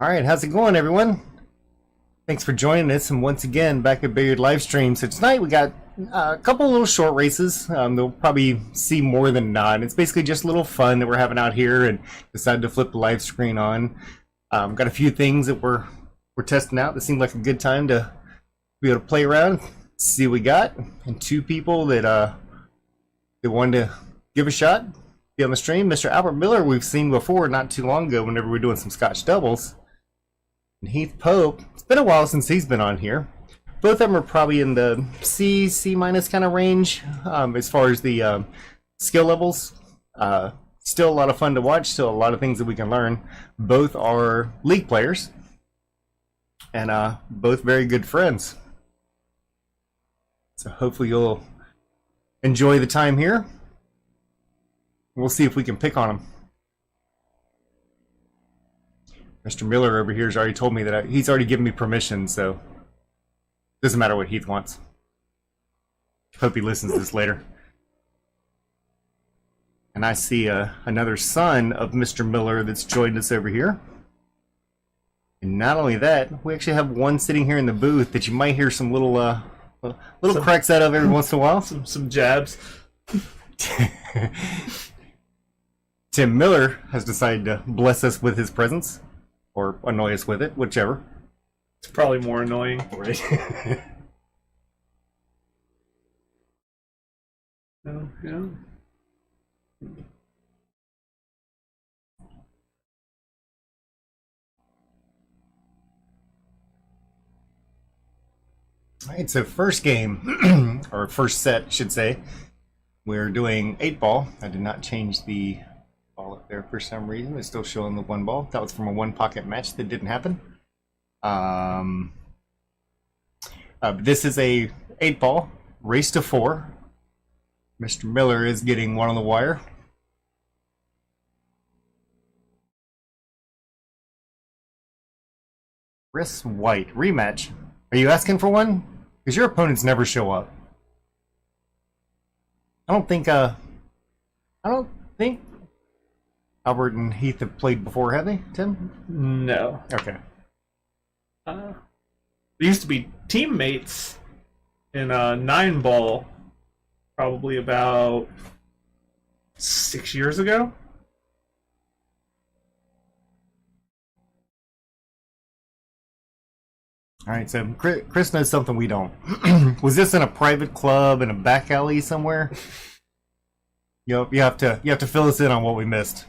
All right, how's it going, everyone? Thanks for joining us, and once again, back at Billiard Livestream. So tonight we got a couple of little short races. They'll probably see more than not. It's basically just a little fun that we're having out here, and decided to flip the live screen on. Got a few things that we're testing out. That seemed like a good time to be able to play around, see what we got, and two people that wanted to give a shot, be on the stream. Mr. Albert Miller, we've seen before not too long ago whenever we were doing some Scotch doubles. And Heath Pope, it's been a while since he's been on here. Both of them are probably in the C minus kind of range as far as the skill levels. Still a lot of fun to watch, still a lot of things that we can learn. Both are league players, and both very good friends. So hopefully you'll enjoy the time here. We'll see if we can pick on them. Mr. Miller over here has already told me that he's already given me permission, so it doesn't matter what Heath wants. Hope he listens to this later. And I see another son of Mr. Miller that's joined us over here. And not only that, we actually have one sitting here in the booth that you might hear some little cracks out of every once in a while. Some jabs. Tim Miller has decided to bless us with his presence. Or annoy us with it, whichever. It's probably more annoying. Right. No, yeah. Alright, so first game, or first set, I should say, we're doing 8-ball. I did not change the ball up there for some reason. It's still showing the 1 ball. That was from a 1-pocket match that didn't happen. This is a 8-ball, race to 4. Mr. Miller is getting one on the wire. Chris White, rematch. Are you asking for one? Because your opponents never show up. I don't think Albert and Heath have played before, have they, Tim? No. Okay. They used to be teammates in a 9-ball probably about 6 years ago. All right, so Chris knows something we don't. Was this in a private club in a back alley somewhere? You have to fill us in on what we missed.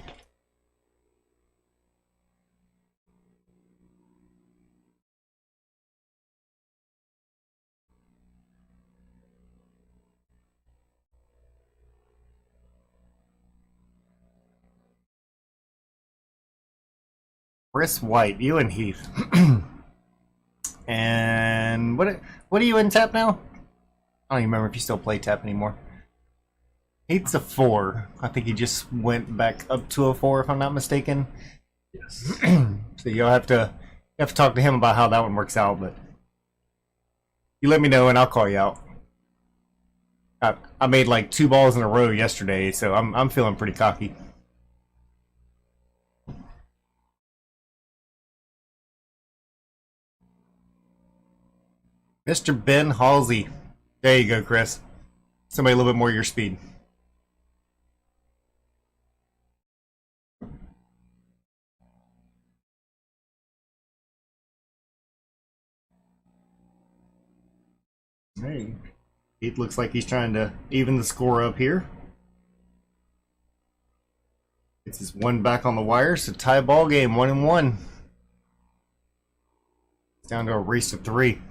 Chris White, you and Heath. And what are you in tap now? I don't even remember if you still play tap anymore. Heath's a 4. I think he just went back up to a 4 if I'm not mistaken. Yes. So you'll have to talk to him about how that one works out, but you let me know and I'll call you out. I made like 2 balls in a row yesterday, so I'm feeling pretty cocky. Mr. Ben Halsey. There you go, Chris. Somebody a little bit more your speed. Hey, it looks like he's trying to even the score up here. It's his 1 back on the wire, so tie ball game, 1-1. It's down to a race to 3.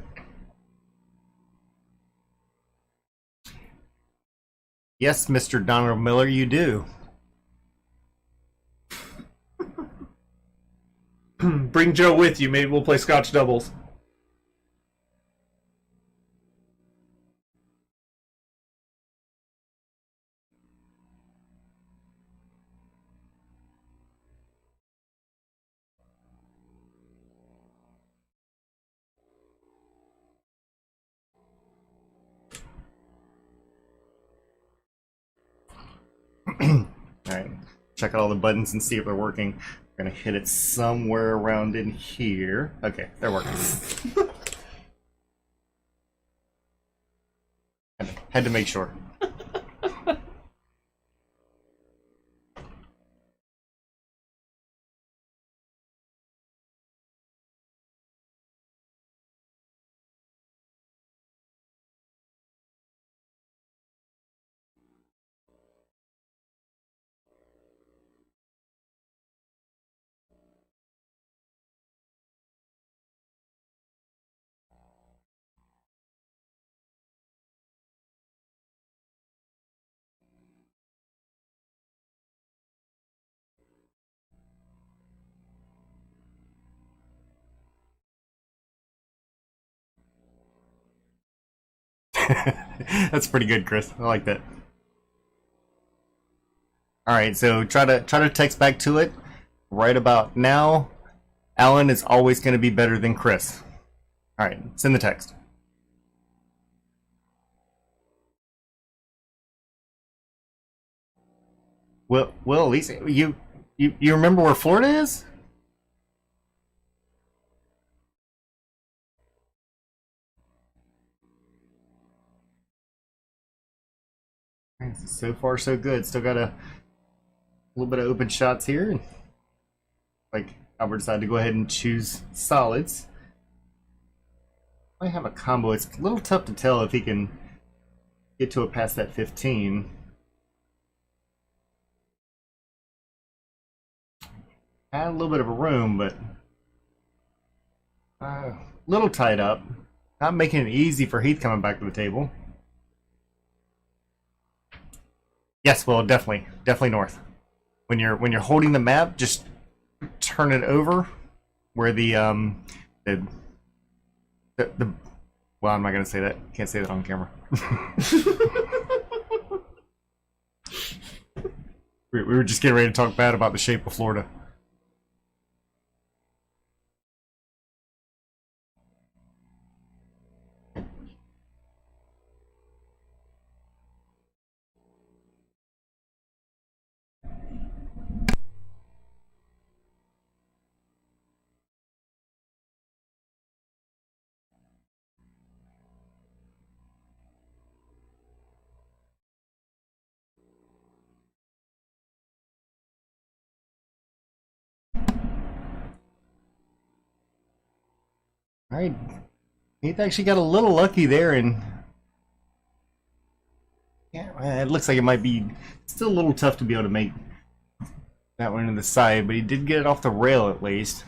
Yes, Mr. Donald Miller, you do. Bring Joe with you. Maybe we'll play Scotch doubles. Alright, check out all the buttons and see if they're working. Gonna hit it somewhere around in here. Okay, they're working. Had to make sure. That's pretty good, Chris. I like that. All right, so try to text back to it. Right about now, Alan is always going to be better than Chris. All right, send the text. Well, at least you remember where Florida is? So far, so good. Still got a little bit of open shots here. Like Albert decided to go ahead and choose solids. Might have a combo. It's a little tough to tell if he can get to it past that 15. Had a little bit of a room, but a little tied up. Not making it easy for Heath coming back to the table. Yes, well, definitely north. When you're holding the map, just turn it over where the well, I'm not gonna say that. Can't say that on camera. We were just getting ready to talk bad about the shape of Florida. All right, Heath actually got a little lucky there, and yeah, it looks like it might be still a little tough to be able to make that one to the side, but he did get it off the rail at least.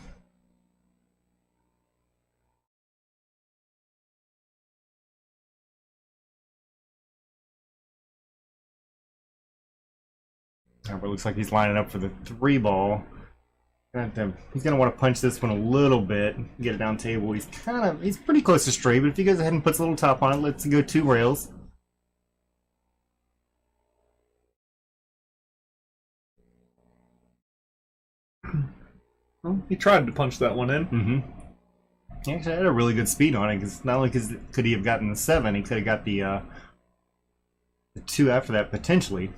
But it looks like he's lining up for the 3 ball. He's gonna want to punch this one a little bit, get it down table. He's pretty close to straight, but if he goes ahead and puts a little top on it, let's go 2 rails. Well, he tried to punch that one in. Mm-hmm. He actually had a really good speed on it, because not only could he have gotten the 7, he could have got the 2 after that potentially.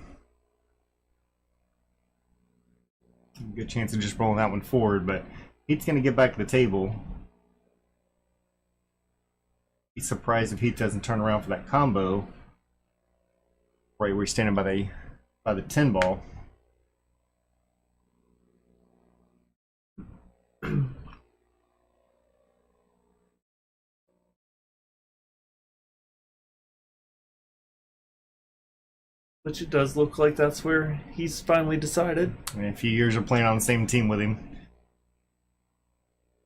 Good chance of just rolling that one forward, but Heath's going to get back to the table. He's surprised if Heath doesn't turn around for that combo right where he's standing by the 10 ball. Which it does look like that's where he's finally decided. In a few years of playing on the same team with him,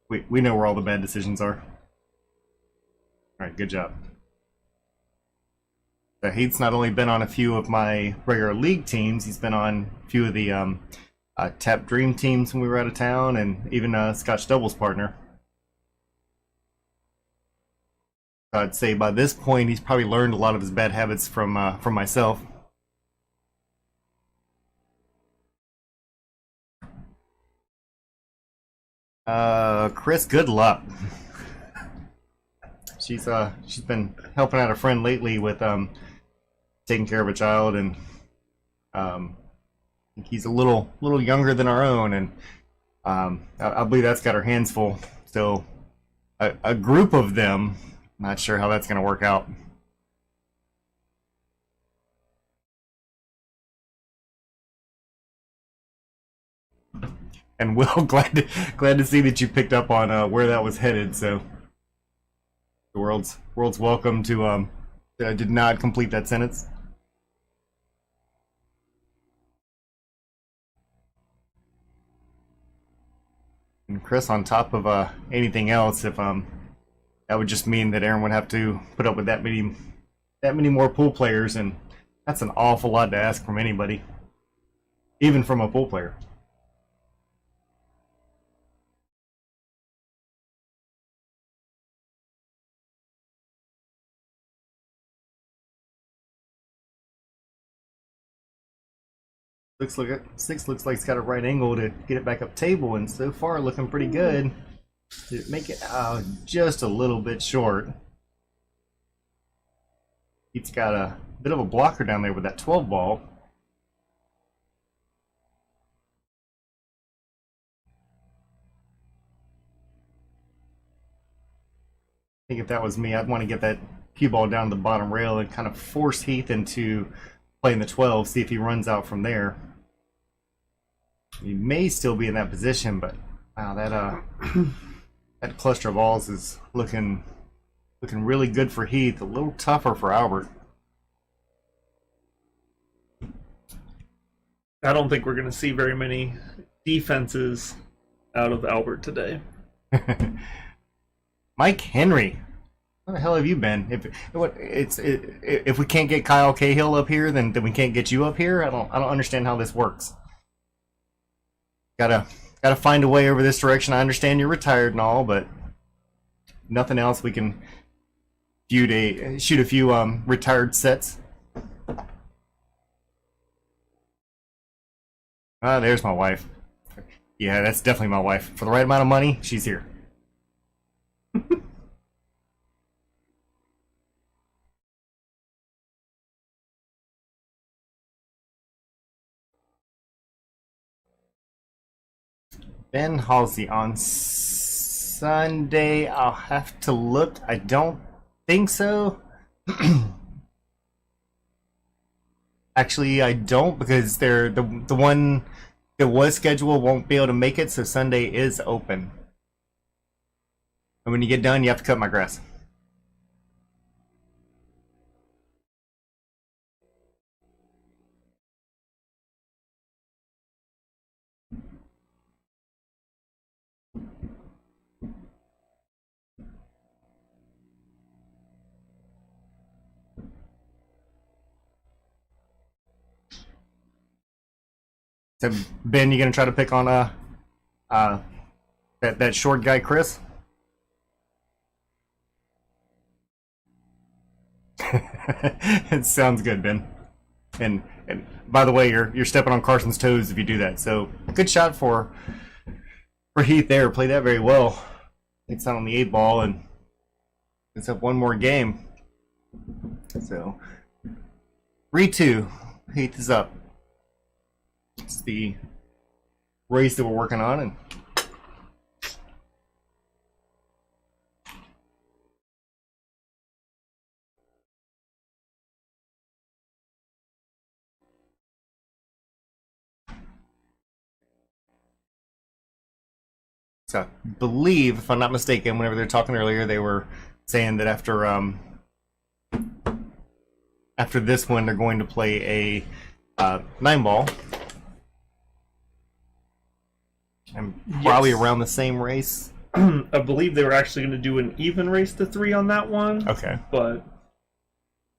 we know where all the bad decisions are. Alright, good job. So Heath's not only been on a few of my regular league teams, he's been on a few of the Tap Dream teams when we were out of town, and even Scotch Doubles partner. I'd say by this point he's probably learned a lot of his bad habits from myself. Chris, good luck. She's been helping out a friend lately with taking care of a child, and he's a little younger than our own, and I believe that's got her hands full. So a group of them, not sure how that's going to work out. And Will, glad to see that you picked up on where that was headed. So the world's welcome to did not complete that sentence. And Chris, on top of anything else, if that would just mean that Aaron would have to put up with that many more pool players, and that's an awful lot to ask from anybody, even from a pool player. Looks like six looks like it's got a right angle to get it back up table, and so far looking pretty good. Did it make it just a little bit short? He's got a bit of a blocker down there with that 12 ball. I think if that was me, I'd want to get that cue ball down the bottom rail and kind of force Heath into playing the 12, see if he runs out from there. He may still be in that position, but wow, that cluster of balls is looking really good for Heath. A little tougher for Albert. I don't think we're going to see very many defenses out of Albert today. Mike Henry, where the hell have you been? If we can't get Kyle Cahill up here, then we can't get you up here. I don't understand how this works. Gotta find a way over this direction. I understand you're retired and all, but nothing else. We can shoot a few retired sets. There's my wife. Yeah, that's definitely my wife. For the right amount of money, she's here. Ben Halsey on Sunday. I'll have to look. I don't think so. Actually, I don't, because the one that was scheduled won't be able to make it, so Sunday is open. And when you get done, you have to cut my grass. So Ben, you gonna try to pick on that short guy, Chris? It sounds good, Ben. And by the way, you're stepping on Carson's toes if you do that. So good shot for Heath there. Played that very well. It's out on the 8 ball, and it's up one more game. So 3-2. Heath is up. It's the race that we're working on, and so I believe, if I'm not mistaken, whenever they were talking earlier, they were saying that after this one, they're going to play a 9 ball. And probably around the same race. I believe they were actually going to do an even race to 3 on that one. Okay. But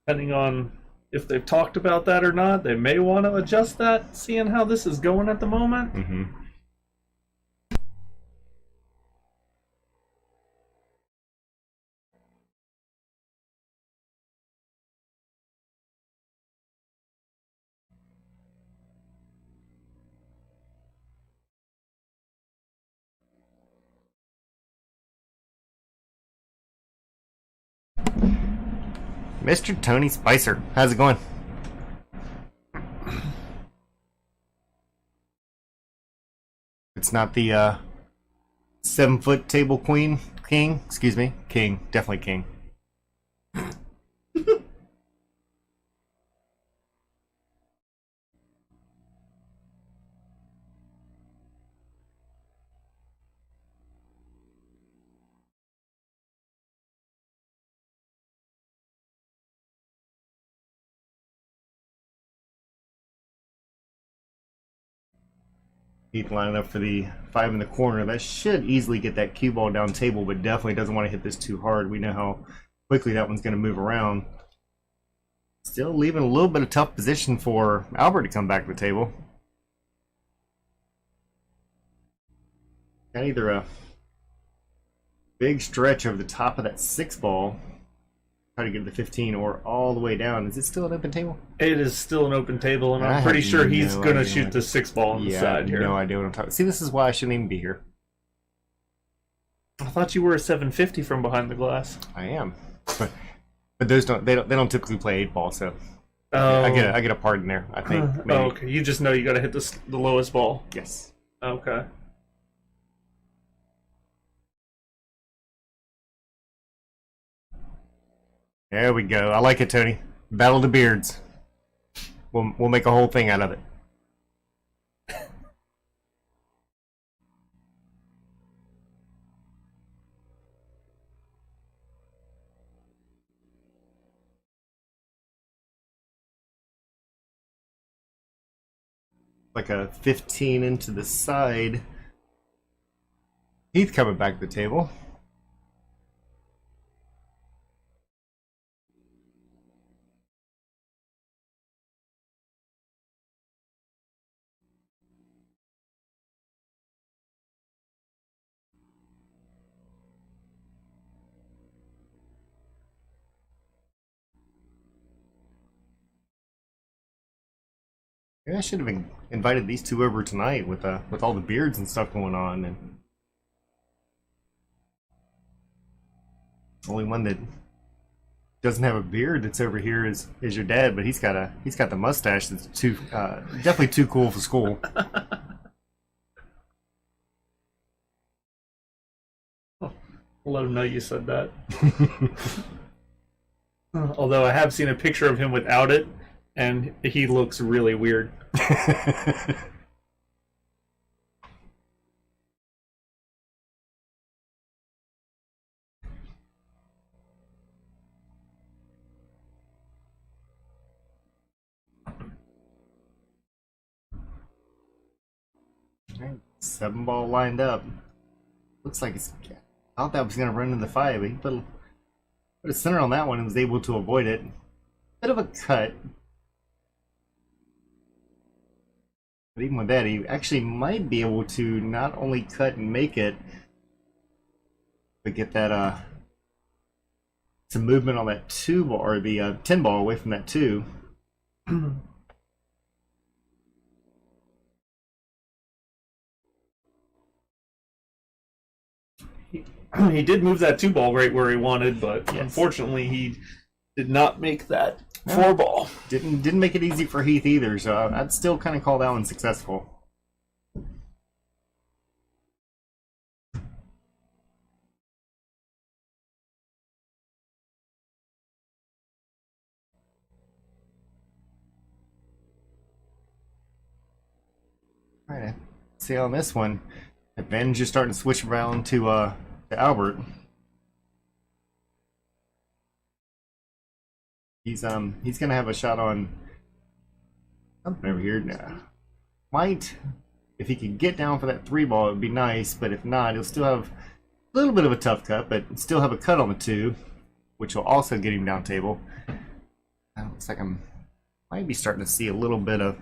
depending on if they've talked about that or not, they may want to adjust that, seeing how this is going at the moment. Mm-hmm. Mr. Tony Spicer, how's it going? It's not the 7-foot table king, excuse me, king, definitely king. Heath lining up for the 5 in the corner. That should easily get that cue ball down table, but definitely doesn't want to hit this too hard. We know how quickly that one's going to move around. Still leaving a little bit of tough position for Albert to come back to the table. Got either a big stretch over the top of that 6 ball, try to get to the 15, or all the way down. Is it still an open table? It is still an open table, and I I'm pretty have sure he's no going to idea shoot what- the 6 ball on the Yeah, I side have here. no idea what I'm talking. See, this is why I shouldn't even be here. I thought you were a 750 from behind the glass. I am, but those they don't typically play 8 ball, so Oh, I get a part in there. I think. Maybe. Oh, okay. You just know you got to hit the lowest ball. Yes. Okay. There we go. I like it, Tony. Battle of the beards. We'll make a whole thing out of it. Like a 15 into the side. Heath coming back to the table. Maybe I should have invited these two over tonight with all the beards and stuff going on. And the only one that doesn't have a beard that's over here is your dad, but he's got the mustache that's too definitely too cool for school. I'll let him know you said that. Although I have seen a picture of him without it, and he looks really weird. Right, 7 ball lined up. Looks like it's. I thought that was going to run into the 5, but he put a center on that one and was able to avoid it. Bit of a cut. But even with that, he actually might be able to not only cut and make it, but get that some movement on that 2 ball, or the 10 ball away from that 2. He did move that 2 ball right where he wanted, but Yes. unfortunately he did not make that 4 ball. Didn't make it easy for Heath either, so I'd still kind of call that one successful. All right, see on this one, advantage is starting to switch around to Albert. He's gonna have a shot on something over here now. Might, if he could get down for that 3 ball, it would be nice. But if not, he'll still have a little bit of a tough cut, but still have a cut on the 2, which will also get him down table. Looks like might be starting to see a little bit of.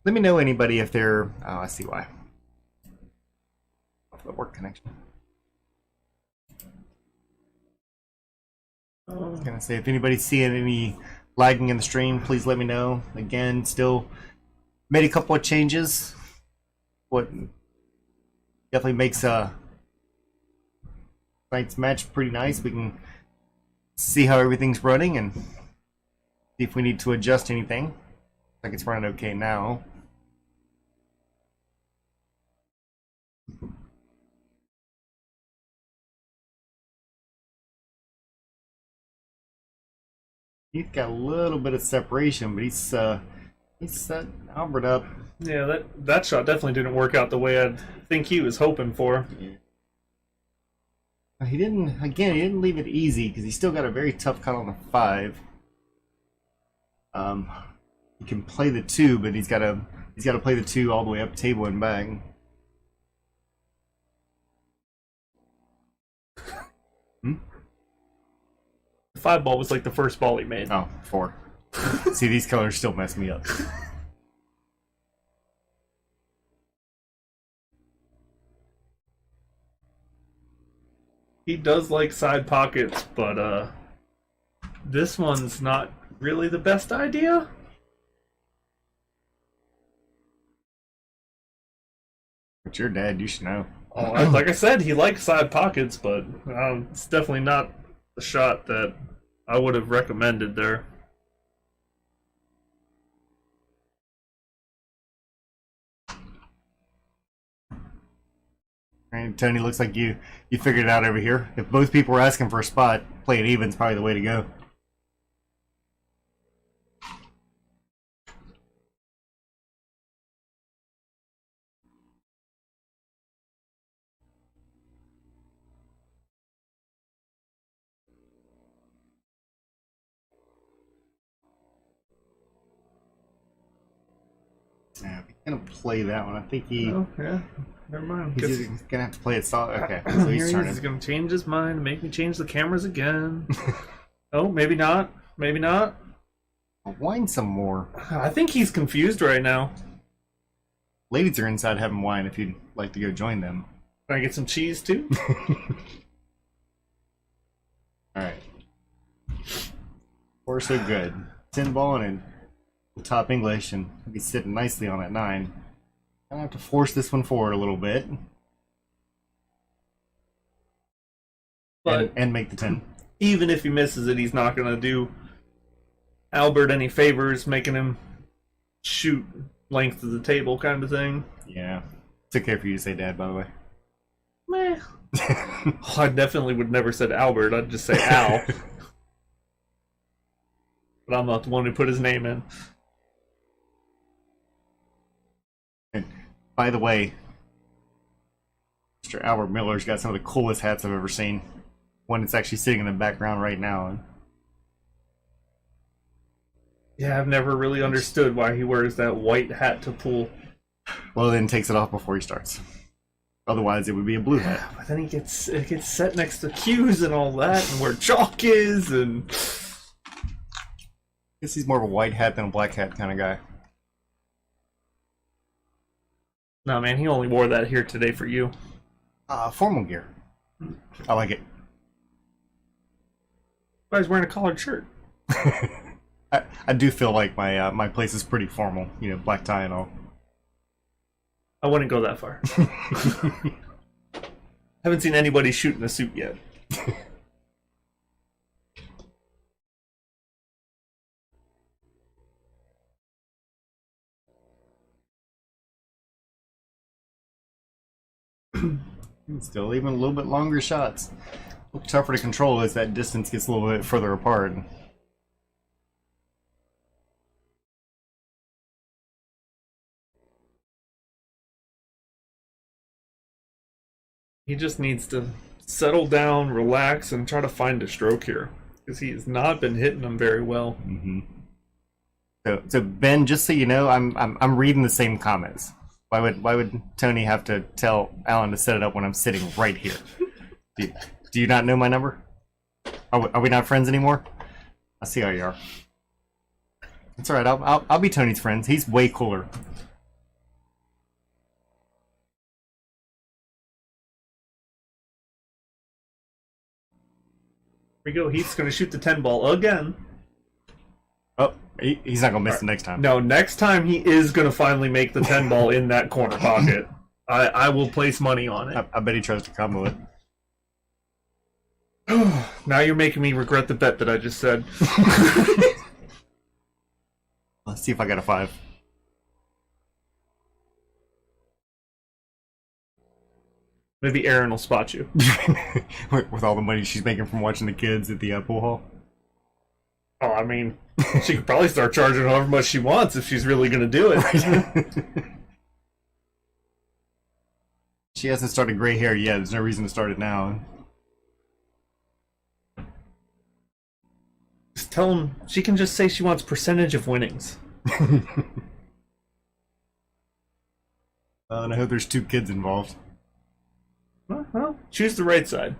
Let me know anybody if they're. Oh, I see why. Off the work connection. I was gonna say, if anybody's seeing any lagging in the stream, please let me know. Again, still made a couple of changes. What definitely makes tonight's match pretty nice. We can see how everything's running and see if we need to adjust anything. Like it's running okay now. He's got a little bit of separation, but he's set Albert up. Yeah, that shot definitely didn't work out the way I think he was hoping for. Yeah. He didn't leave it easy because he still got a very tough cut on the 5. He can play the 2, but he's got to play the 2 all the way up table and back. The 5 ball was like the first ball he made. Oh, 4. See, these colors still mess me up. He does like side pockets, but this one's not really the best idea. But your dad, you should know. Oh, like I said, he likes side pockets, but it's definitely not the shot that I would have recommended there. And Tony, looks like you figured it out over here. If both people were asking for a spot, playing even's probably the way to go. Yeah, he's gonna play that one. I think Oh, yeah. Never mind. he's gonna have to play it solid. Okay, so he's turning. He's gonna change his mind, make me change the cameras again. Oh, maybe not. Maybe not. I'll wine some more. I think he's confused right now. Ladies are inside having wine if you'd like to go join them. Can I get some cheese too? Alright. Far so good. 10 ball and top English, and he'll be sitting nicely on that 9. Gonna have to force this one forward a little bit. But and make the 10. even if he misses it, he's not gonna do Albert any favors, making him shoot length of the table kind of thing. Yeah. It's okay for you to say dad, by the way. Meh. I definitely would never said Albert, I'd just say Al. But I'm not the one who put his name in. And by the way, Mr. Albert Miller's got some of the coolest hats I've ever seen. One that's actually sitting in the background right now. Yeah, I've never really understood why he wears that white hat to pool. Well, then takes it off before he starts. Otherwise, it would be a blue hat. But then it gets set next to cues and all that, and where chalk is, and Guess he's more of a white hat than a black hat kind of guy. no, man, he only wore that here today for you. Formal gear. I like it. But he's wearing a collared shirt. I do feel like my place is pretty formal. You know, black tie and all. I wouldn't go that far. Haven't seen anybody shoot in a suit yet. Still even a little bit longer shots. A little tougher to control as that distance gets a little bit further apart. He just needs to settle down, relax, and try to find a stroke here. Because he has not been hitting them very well. Mm-hmm. So Ben, just so you know, I'm reading the same comments. Why would Tony have to tell Alan to set it up when I'm sitting right here? Do you not know my number? Are we not friends anymore? I see how you are. It's all right. I'll be Tony's friends. He's way cooler. Here we go. He's going to shoot the 10 ball again. Oh, he's not gonna miss the next time. No, next time he is going to finally make the 10 ball in that corner pocket. I will place money on it. I bet he tries to combo it. Now you're making me regret the bet that I just said. Let's see if I got a 5. Maybe Aaron will spot you. With all the money she's making from watching the kids at the pool hall. Oh, I mean, she could probably start charging however much she wants if she's really going to do it. She hasn't started gray hair yet. There's no reason to start it now. Just tell him she can just say she wants percentage of winnings. And I hope there's 2 kids involved. Well, choose the right side.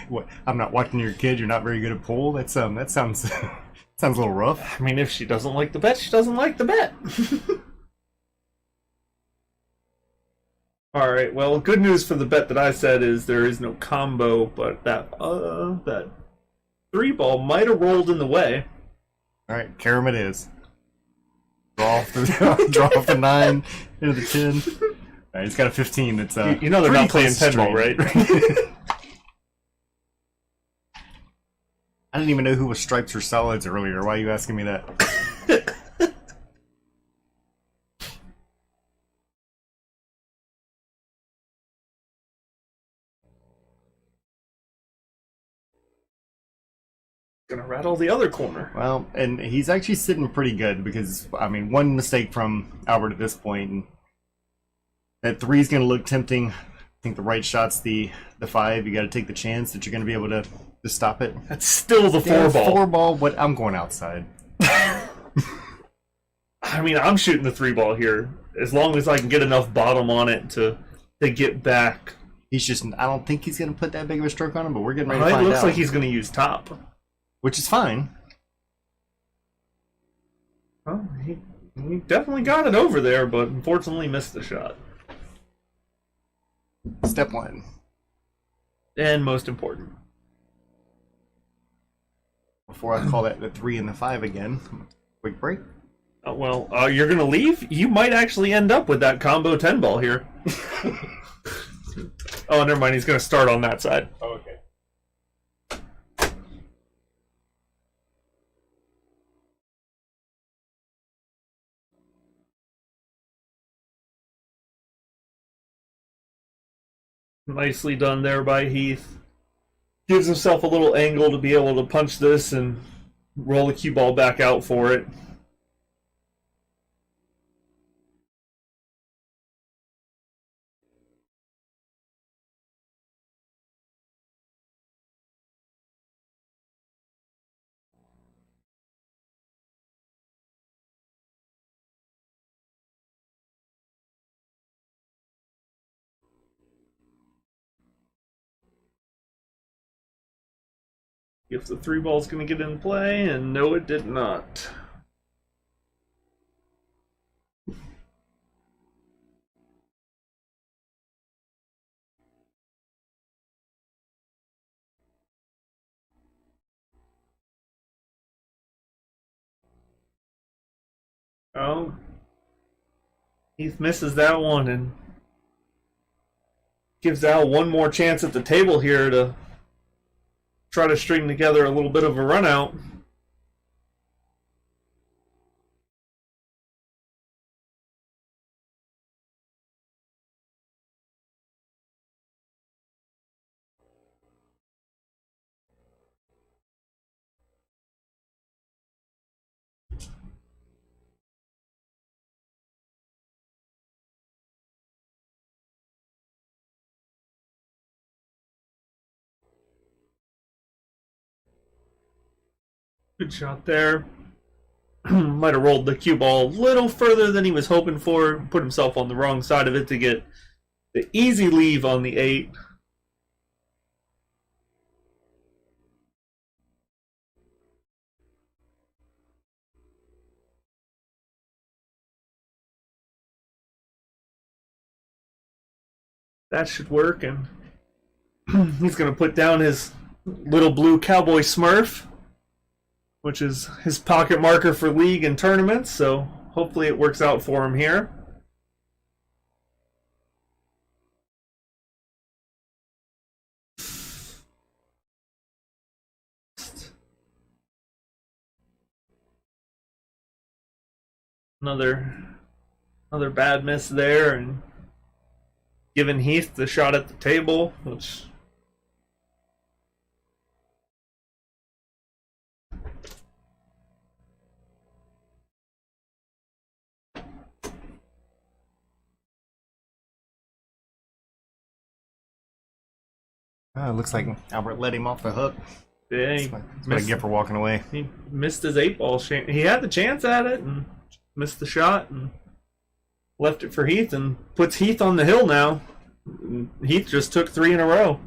What? I'm not watching your kid. You're not very good at pool. That sounds sounds a little rough. I mean, if she doesn't like the bet, she doesn't like the bet. All right. Well, good news for the bet that I said is there is no combo, but that 3-ball might have rolled in the way. All right, carom it is. Draw off the 9 into the 10. All right, he's got a 15. That's you know they're not playing pinball, right? I didn't even know who was stripes or solids earlier. Why are you asking me that? Gonna rattle the other corner. Well, and he's actually sitting pretty good because, I mean, one mistake from Albert at this point, and that 3 is going to look tempting. I think the right shot's the 5. You got to take the chance that you're going to be able to stop it. That's still the 4-ball. 4-ball, but I'm going outside. I mean, I'm shooting the 3-ball here as long as I can get enough bottom on it to get back. He's just, I don't think he's going to put that big of a stroke on him, but we're getting ready to find out. It looks like he's going to use top. Which is fine. Well, he definitely got it over there, but unfortunately missed the shot. Step 1. And most important. Before I call that the 3 and the 5 again, quick break. Well, you're going to leave? You might actually end up with that combo 10-ball here. Oh, never mind. He's going to start on that side. Oh, okay. Nicely done there by Heath. Gives himself a little angle to be able to punch this and roll the cue ball back out for it. If the 3-ball's going to get in play, and no, it did not. Oh, Heath misses that one and gives Al one more chance at the table here to try to string together a little bit of a run out. Good shot there. Might have rolled the cue ball a little further than he was hoping for. Put himself on the wrong side of it to get the easy leave on the 8. That should work, and he's going to put down his little blue cowboy Smurf, which is his pocket marker for league and tournaments, so hopefully it works out for him here. Another bad miss there, and giving Heath the shot at the table, which Looks like Albert let him off the hook. Yeah, That's what I get for walking away. he missed his 8-ball. He had the chance at it and missed the shot and left it for Heath and puts Heath on the hill now. Heath just took 3 in a row.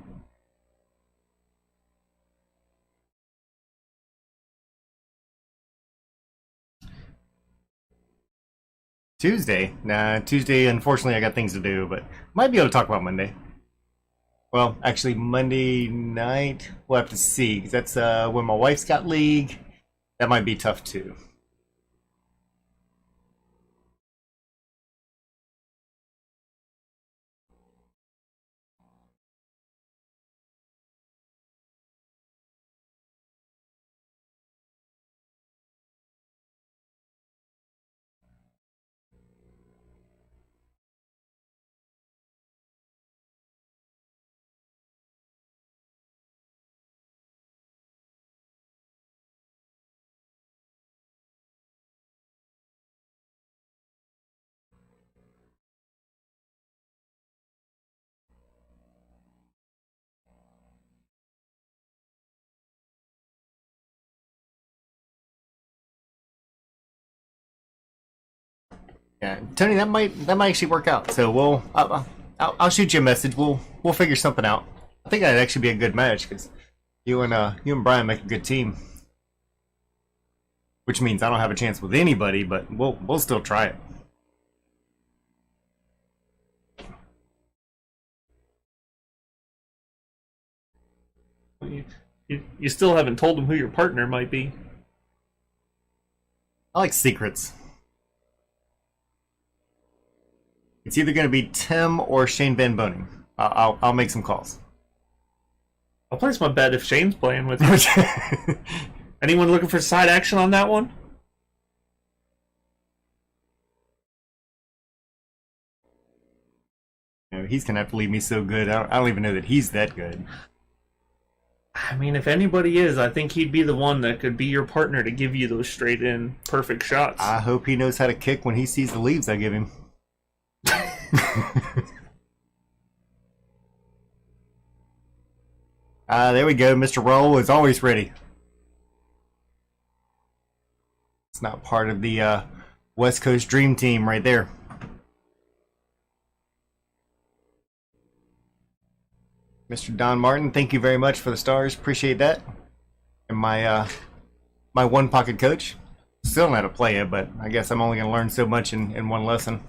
Tuesday? Nah, Tuesday, unfortunately, I got things to do, but might be able to talk about Monday. Well, actually, Monday night, we'll have to see, because that's when my wife's got league. That might be tough, too. Yeah, Tony, that might actually work out. So I'll shoot you a message. We'll figure something out. I think that'd actually be a good match because you and Brian make a good team. Which means I don't have a chance with anybody, but we'll still try it. You still haven't told him who your partner might be. I like secrets. It's either going to be Tim or Shane Van Boning. I'll make some calls. I'll place my bet if Shane's playing with you. Anyone looking for side action on that one? You know, he's going to have to leave me so good. I don't even know that he's that good. I mean, if anybody is, I think he'd be the one that could be your partner to give you those straight in perfect shots. I hope he knows how to kick when he sees the leaves I give him. There we go. Mr. Roll is always ready. It's not part of the West Coast Dream Team right there. Mr. Don Martin, thank you very much for the stars. Appreciate that. And my my one pocket coach. Still don't know how to play it, but I guess I'm only going to learn so much in one lesson.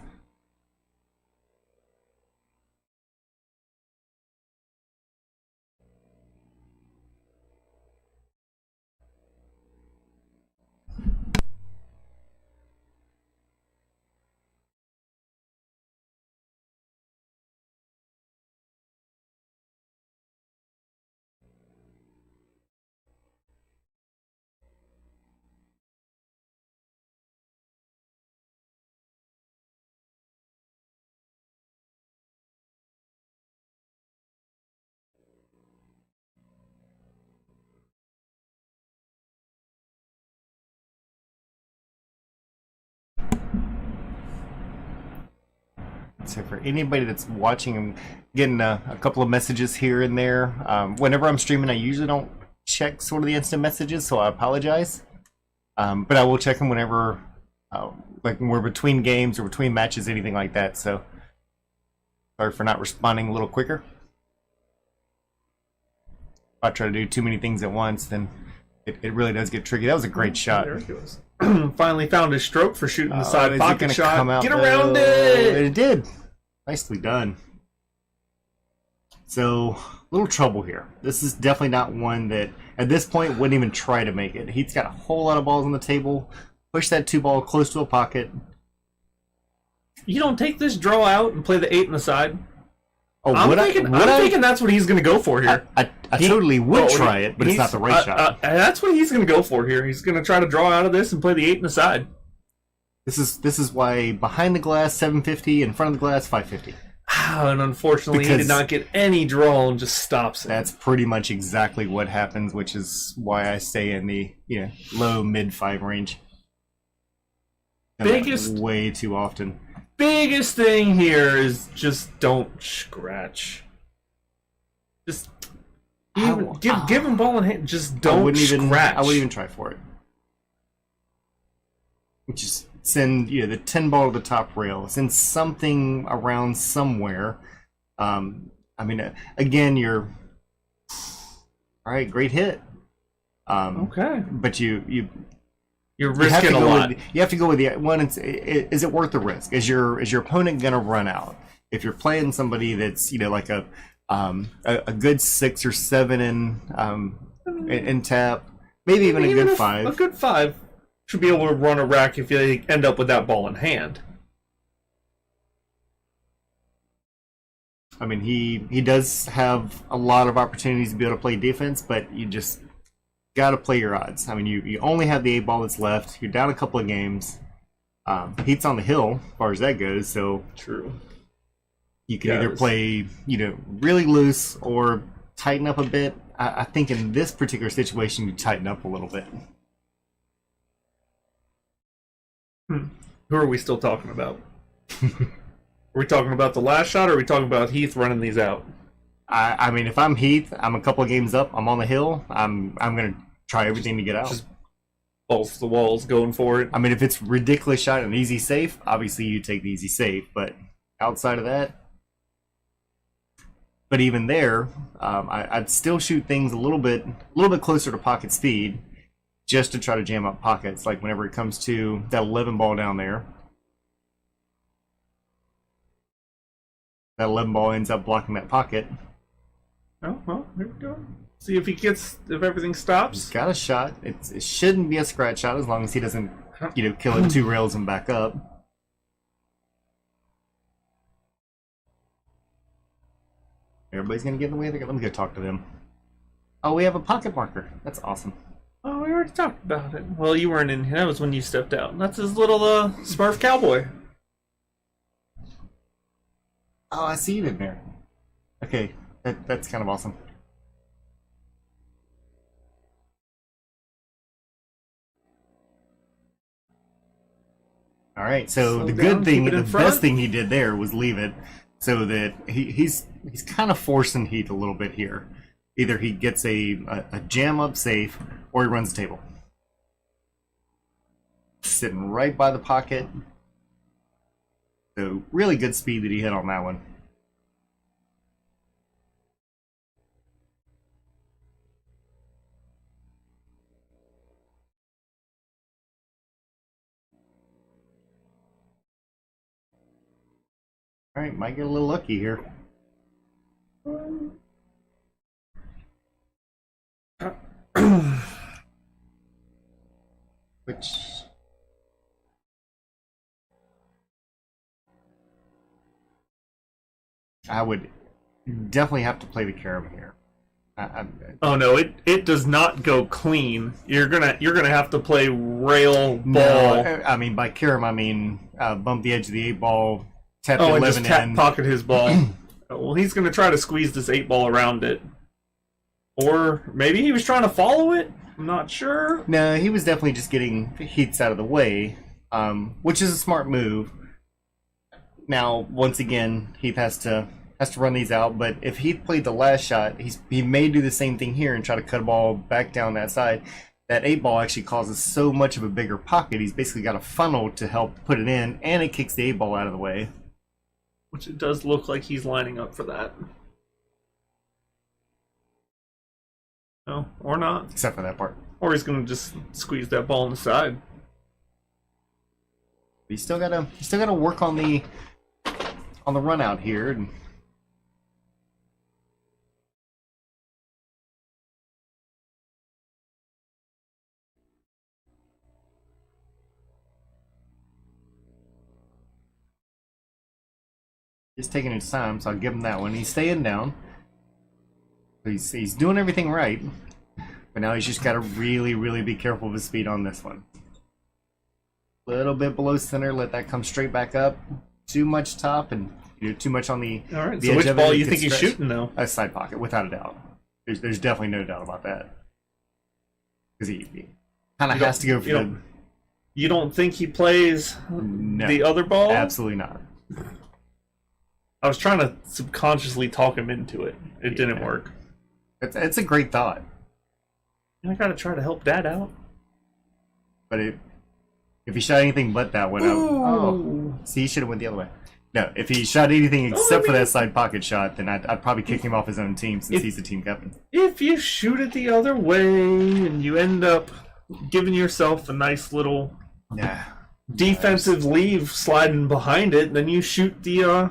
So for anybody that's watching, I'm getting a couple of messages here and there. Whenever I'm streaming, I usually don't check sort of the instant messages, so I apologize. But I will check them whenever, like when we're between games or between matches, anything like that. So sorry for not responding a little quicker. If I try to do too many things at once, then it really does get tricky. That was a great shot. There it goes. Finally found his stroke for shooting the side is it pocket gonna shot. come out, Get around it! It did. Nicely done. So, little trouble here. This is definitely not one that, at this point, wouldn't even try to make it. He's got a whole lot of balls on the table. Push that 2 ball close to a pocket. You don't take this draw out and play the 8 in the side. Oh, I'm thinking that's what he's going to go for here. I totally would try it, but it's not the right shot. That's what he's going to go for here. He's going to try to draw out of this and play the 8 in the side. This is why behind the glass 750, in front of the glass 550. And unfortunately, he did not get any draw and just stops it. That's pretty much exactly what happens, which is why I stay in the low mid 5 range. Way too often. Biggest thing here is just don't scratch. Just Even give him ball in hand. Just don't scratch. I wouldn't even try for it. Just send the 10 ball to the top rail. Send something around somewhere. I mean, again, you're all right. Great hit. Okay, but you're risking a lot. You have to go with the one. Is it worth the risk? Is your opponent gonna run out? If you're playing somebody that's like a good 6 or 7 in tap, maybe even a good 5. A good 5 should be able to run a rack if you end up with that ball in hand. I mean, he does have a lot of opportunities to be able to play defense, but you just got to play your odds. I mean, you only have the 8 ball that's left. You're down a couple of games. Heat's on the hill as far as that goes, so true. You can either play really loose or tighten up a bit. I think in this particular situation, you tighten up a little bit. Who are we still talking about? Are we talking about the last shot, or are we talking about Heath running these out? I mean, if I'm Heath, I'm a couple of games up. I'm on the hill. I'm going to try everything to get out. Just balls to the walls, going for it. I mean, if it's ridiculous shot and easy safe, obviously you take the easy safe. But outside of that, but even there, I'd still shoot things a little bit closer to pocket speed, just to try to jam up pockets. Like whenever it comes to that 11 ball down there. That 11 ball ends up blocking that pocket. Oh, well, there we go. See if if everything stops. He's got a shot. It shouldn't be a scratch shot as long as he doesn't, kill it 2 rails and back up. Everybody's going to get in the way. Let me go talk to them. Oh, we have a pocket marker. That's awesome. Oh, we already talked about it. Well, you weren't in here. That was when you stepped out. That's his little Smurf cowboy. Oh, I see it in there. Okay, that's kind of awesome. All right, so the best thing he did there was leave it, so that he's kind of forcing Heath a little bit here. Either he gets a jam up safe, or he runs the table. Sitting right by the pocket. So really good speed that he hit on that one. All right, might get a little lucky here. Which I would definitely have to play the carom here. Oh no, it does not go clean. You're gonna have to play rail ball. No, I mean by carom I mean bump the edge of the 8 ball, tap the 11 and just in. Pocket his ball. Well, he's gonna try to squeeze this 8 ball around it, or maybe he was trying to follow it. I'm not sure. No, he was definitely just getting Heath's out of the way, which is a smart move. Now, once again, Heath has to run these out, but if Heath played the last shot, he may do the same thing here and try to cut a ball back down that side. That 8 ball actually causes so much of a bigger pocket, he's basically got a funnel to help put it in, and it kicks the 8 ball out of the way. Which it does look like he's lining up for that. No, or not. Except for that part. Or he's going to just squeeze that ball on the side. You still gotta work on the run out here. And just taking his time, so I'll give him that one. He's staying down. He's doing everything right, but now he's just got to really, really be careful of his speed on this one. A little bit below center, let that come straight back up. Too much top and too much on the. All right. So which ball you think he's shooting though? A side pocket, without a doubt. There's definitely no doubt about that. Because he kind of has to go for the. You don't think he plays the other ball? Absolutely not. I was trying to subconsciously talk him into it. It didn't work. It's a great thought, I gotta try to help Dad out. but if he shot anything but that one, oh, Ooh. see, he should have went the other way. No, if he shot anything except for I mean- that side pocket shot, then I'd probably kick him off his own team since If- he's the team captain. If you shoot it the other way and you end up giving yourself a nice little Nah. defensive leave sliding behind it, then you shoot the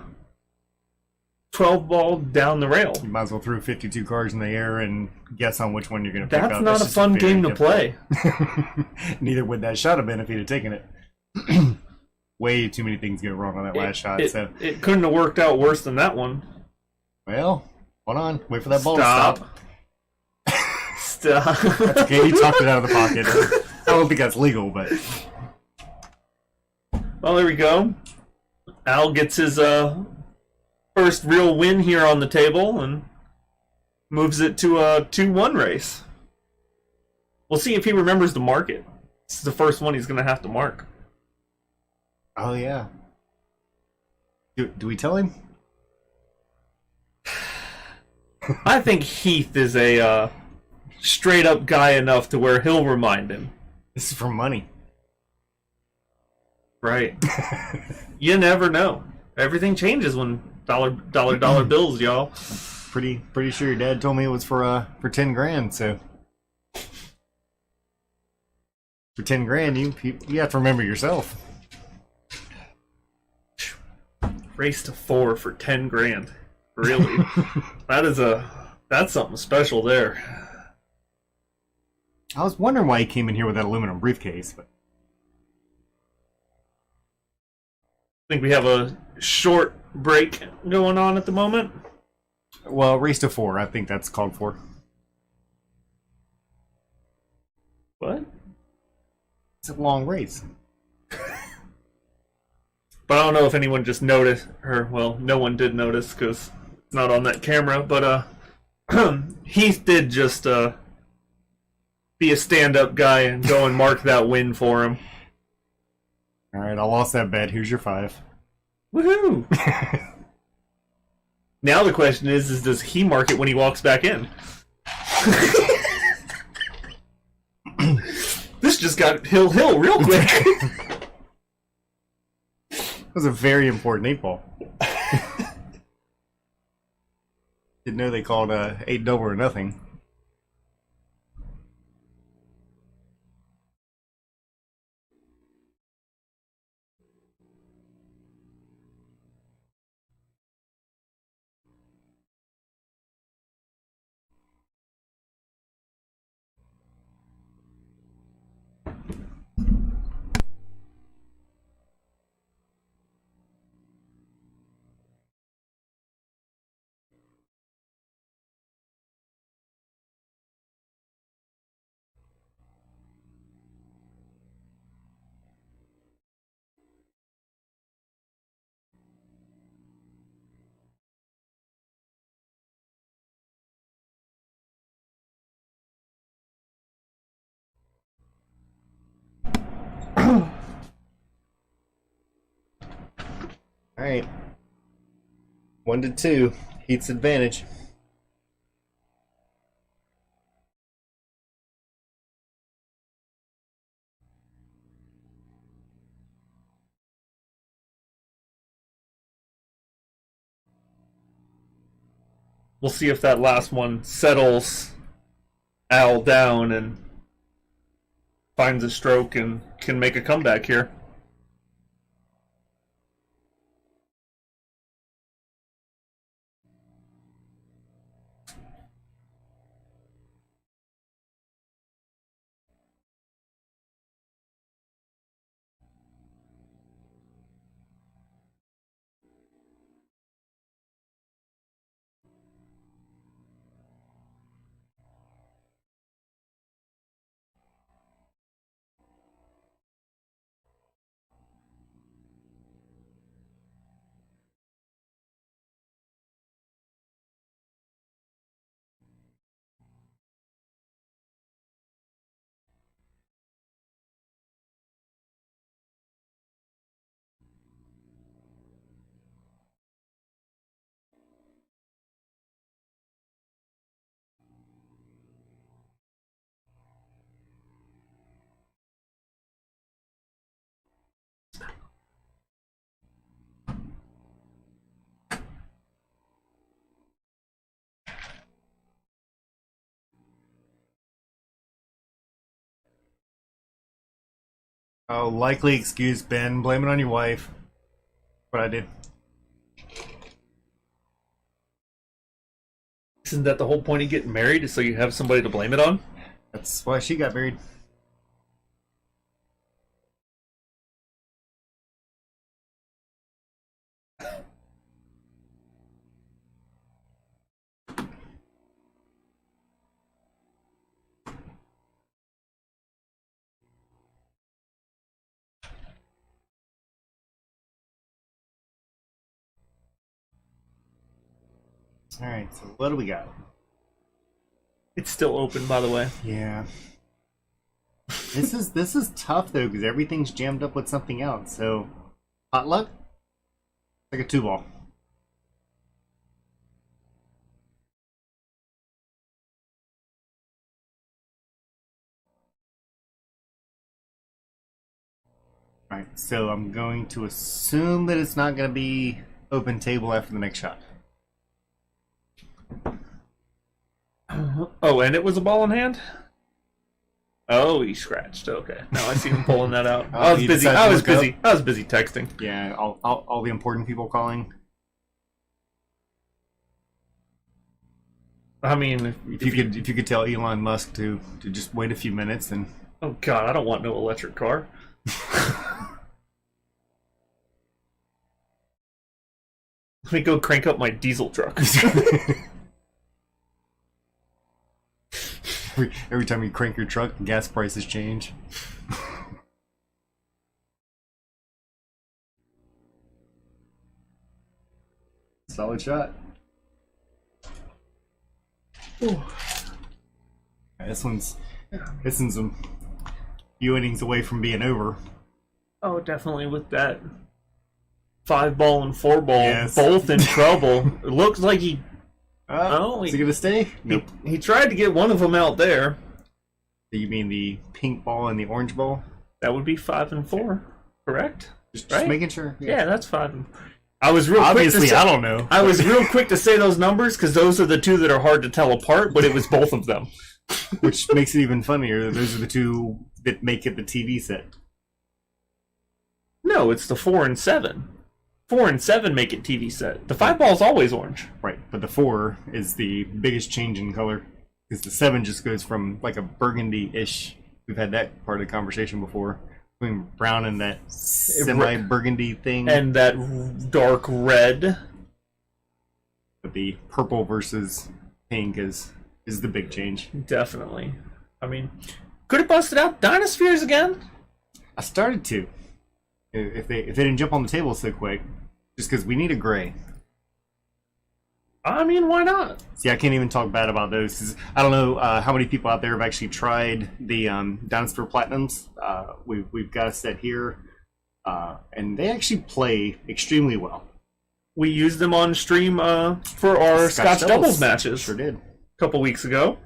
12 ball down the rail. You might as well throw 52 cards in the air and guess on which one you're going to pick up. That's not a just fun very game to play. Neither would that shot have been if he'd have taken it. Way too many things go wrong on that last shot. So, It couldn't have worked out worse than that one. well, hold on. Wait for that ball Stop. to stop. Stop. Okay, he talked it out of the pocket. I don't think that's legal, but Well, there we go. Al gets his first real win here on the table and moves it to a 2-1 race. We'll see if he remembers to mark it. This is the first one he's going to have to mark. oh yeah. Do we tell him? I think Heath is a straight up guy enough to where he'll remind him. This is for money. Right. You never know. Everything changes when dollar bills, y'all. Pretty sure your dad told me it was for 10 grand. So for 10 grand, you have to remember yourself. Race to 4 for 10 grand. Really? That's something special there. I was wondering why he came in here with that aluminum briefcase, but I think we have a short break going on at the moment. well, race to 4. I think that's called for. What? It's a long race. But I don't know if anyone just noticed, or, well, no one did notice because it's not on that camera, but Heath did just be a stand-up guy and go and mark that win for him. All right, I lost that bet. Here's your 5. Woohoo! Now the question is does he mark it when he walks back in? This just got hill real quick. That was a very important 8-ball. Didn't know they called 8 double or nothing. All right, 1 to 2, Heath's advantage. We'll see if that last one settles Al down and finds a stroke and can make a comeback here. Oh, likely excuse, Ben. Blame it on your wife. What I did. Isn't that the whole point of getting married? Is so you have somebody to blame it on? That's why she got married. Alright, so what do we got? It's still open, by the way. Yeah. This is tough though, because everything's jammed up with something else. So hot luck? Like a 2-ball. Alright, so I'm going to assume that it's not going to be open table after the next shot. Oh, and it was a ball in hand? Oh, he scratched. Okay. Now I see him pulling that out. Oh, I was he busy. decided I to was look up? busy. I was busy texting. Yeah, all the important people calling. I mean, If you could tell Elon Musk to just wait a few minutes, then oh god, I don't want no electric car. Let me go crank up my diesel truck. every time you crank your truck, gas prices change. Solid shot. Ooh. This one's a few innings away from being over. Oh, definitely with that 5-ball and 4-ball, Yes. both in trouble. It looks like he Is he gonna stay? Nope. he tried to get one of them out there. You mean the pink ball and the orange ball? That would be 5 and 4, correct? Just Right? making sure. Yeah, that's 5 and I was real Obviously, quick to say, I don't know. I was real quick to say those numbers because those are the two that are hard to tell apart, but it was both of them. Which makes it even funnier. Those are the two that make it the TV set. No, it's the 4 and 7. 4 and 7 make it TV set. The 5-ball's always orange. Right, but the 4 is the biggest change in color. Because the 7 just goes from like a burgundy-ish. We've had that part of the conversation before. Between brown and that semi-burgundy thing. And that dark red. But the purple versus pink is the big change. Definitely. I mean, could have busted out Dinospheres again. I started to. If they didn't jump on the table so quick. Just because we need a gray. I mean, why not? See, I can't even talk bad about those. 'Cause I don't know how many people out there have actually tried the Dinosphere Platinums. We've got a set here. And they actually play extremely well. We used them on stream for our Scotch doubles matches. Sure did. A couple weeks ago.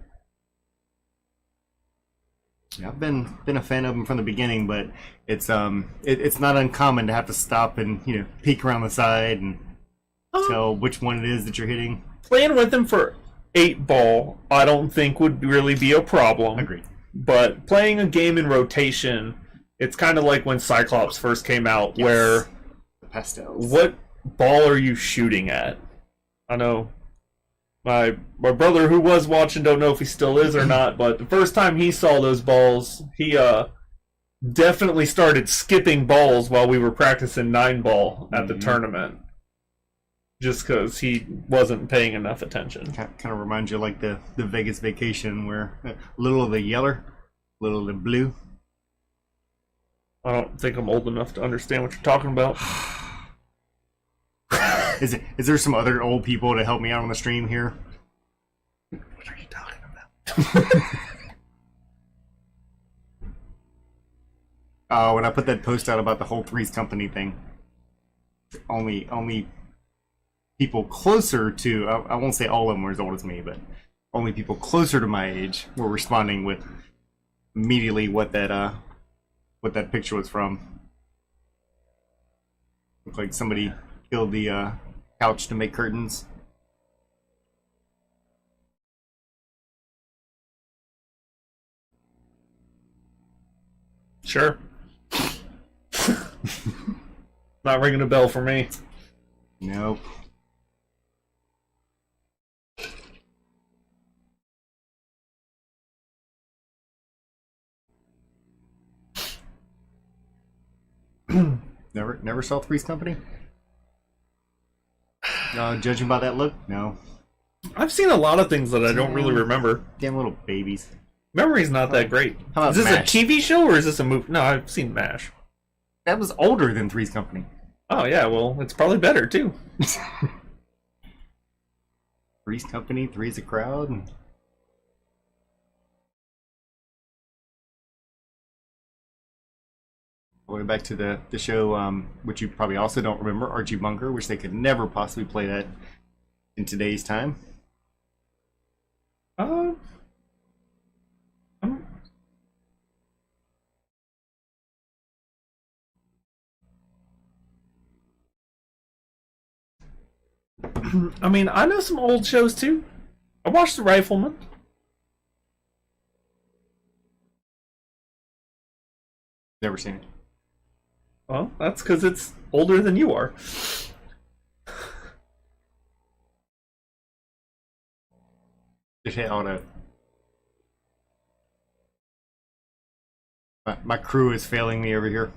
Yeah, I've been a fan of them from the beginning, but it's not uncommon to have to stop and peek around the side and tell which one it is that you're hitting. Playing with them for 8-ball, I don't think would really be a problem. Agreed. But playing a game in rotation, it's kind of like when Cyclops first came out, Yes. where The pastels. what ball are you shooting at? I know my brother who was watching, don't know if he still is or not, but the first time he saw those balls, he definitely started skipping balls while we were practicing 9-ball at the tournament. Just because he wasn't paying enough attention. Kind of reminds you of like the Vegas vacation where a little of the yeller, a little of the blue. I don't think I'm old enough to understand what you're talking about. Is there some other old people to help me out on the stream here? What are you talking about? When I put that post out about the whole Threes Company thing, only people closer to, I won't say all of them were as old as me, but only people closer to my age were responding with immediately what that picture was from. Looked like somebody killed the couch to make curtains. Sure. Not ringing a bell for me. Nope. Never saw Three's Company? Judging by that look, no. I've seen a lot of things that I don't really remember. Damn little babies. Memory's not that great. How about Is this MASH? a TV show or is this a movie? No, I've seen MASH. That was older than Three's Company. Oh yeah, well, it's probably better too. Three's Company, Three's a Crowd. And... Going back to the show, which you probably also don't remember, Archie Bunker, which they could never possibly play that in today's time. Um, I mean, I know some old shows too. I watched The Rifleman. Never seen it. Well, that's because it's older than you are. Just hit on a... My crew is failing me over here.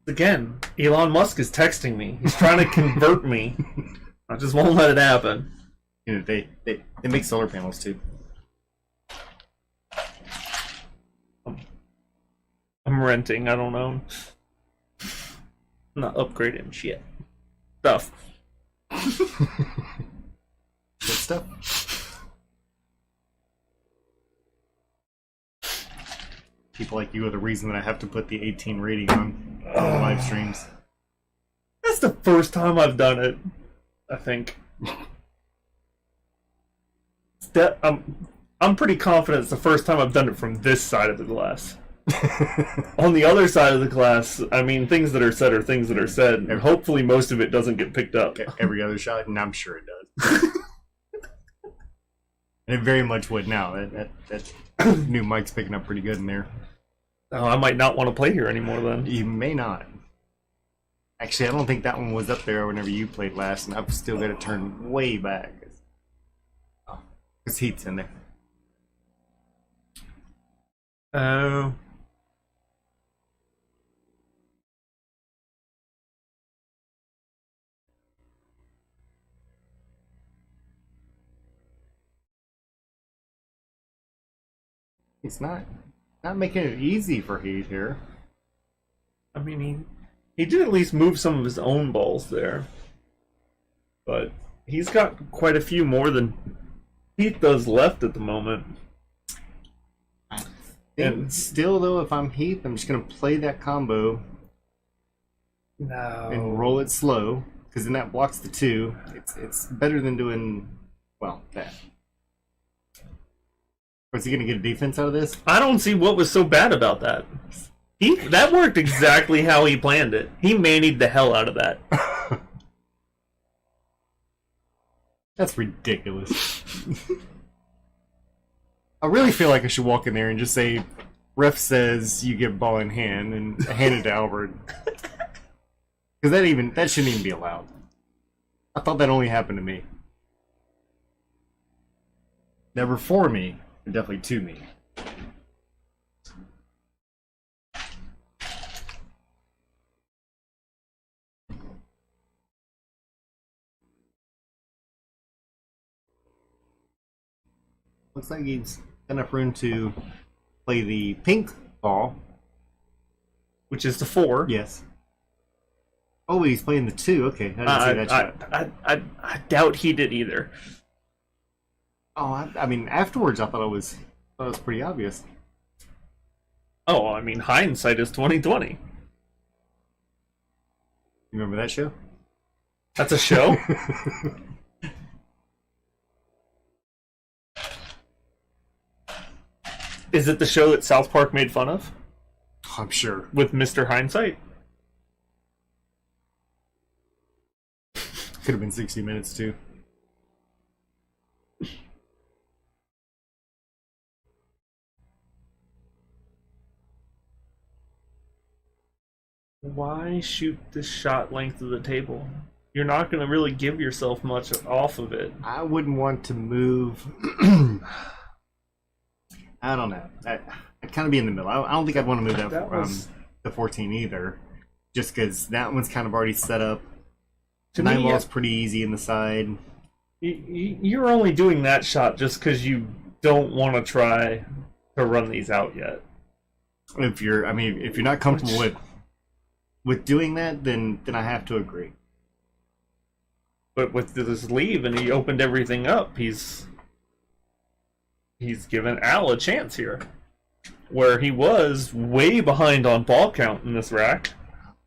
Again, Elon Musk is texting me. He's trying to convert me. I just won't let it happen. You know, they make solar panels too. I'm renting. I don't own. I'm not upgrading shit. Stuff. Good stuff. People like you are the reason that I have to put the 18 rating on live streams. That's the first time I've done it, I think. I'm pretty confident it's the first time I've done it from this side of the glass. On the other side of the glass, I mean, things that are said are things that are said, and hopefully most of it doesn't get picked up. Every other shot, and I'm sure it does. And it very much would now. That new mic's picking up pretty good in there. Oh, I might not want to play here anymore then. You may not. Actually, I don't think that one was up there whenever you played last, and I've still got to turn way back. Because Heath's in there. Oh. It's not making it easy for Heath here. I mean, he did at least move some of his own balls there. But he's got quite a few more than Heath does left at the moment. And still, though, if I'm Heath, I'm just going to play that combo No. and roll it slow, because then that blocks the 2. It's better than doing, well, that. Or is he going to get a defense out of this? I don't see what was so bad about that. That worked exactly how he planned it. He manied the hell out of that. That's ridiculous. I really feel like I should walk in there and just say, ref says you get ball in hand, and hand it to Albert. Because that shouldn't even be allowed. I thought that only happened to me. Never for me, but definitely to me. Looks like he's got enough room to play the pink ball. Which is the 4. Yes. Oh, he's playing the 2. Okay, I didn't see that shot. I doubt he did either. Oh, I mean, afterwards I thought it was pretty obvious. Oh, I mean, hindsight is 20/20. You remember that show? That's a show? Is it the show that South Park made fun of? I'm sure. With Mr. Hindsight? Could have been 60 Minutes too. why shoot this shot length of the table? You're not going to really give yourself much off of it. I wouldn't want to move. I don't know. I'd kind of be in the middle. I don't think I'd want to move that from the 14 either, just because that one's kind of already set up. The 9 ball's pretty easy in the side. You're only doing that shot just because you don't want to try to run these out yet. If you're not comfortable with doing that, then I have to agree. But with this leave and he opened everything up, he's given Al a chance here, where he was way behind on ball count in this rack.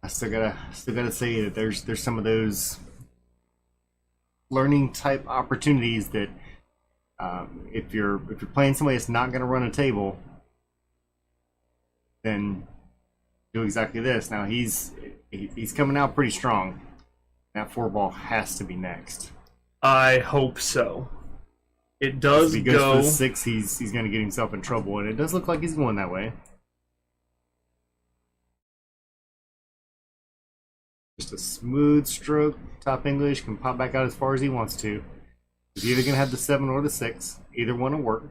I still gotta say that there's some of those learning type opportunities that if you're playing somebody that's not gonna run a table, then do exactly this. Now he's coming out pretty strong. That 4 ball has to be next. I hope so. It does if he goes for the 6, he's going to get himself in trouble, and it does look like he's going that way. Just a smooth stroke. Top English can pop back out as far as he wants to. He's either going to have the 7 or the 6. Either one will work.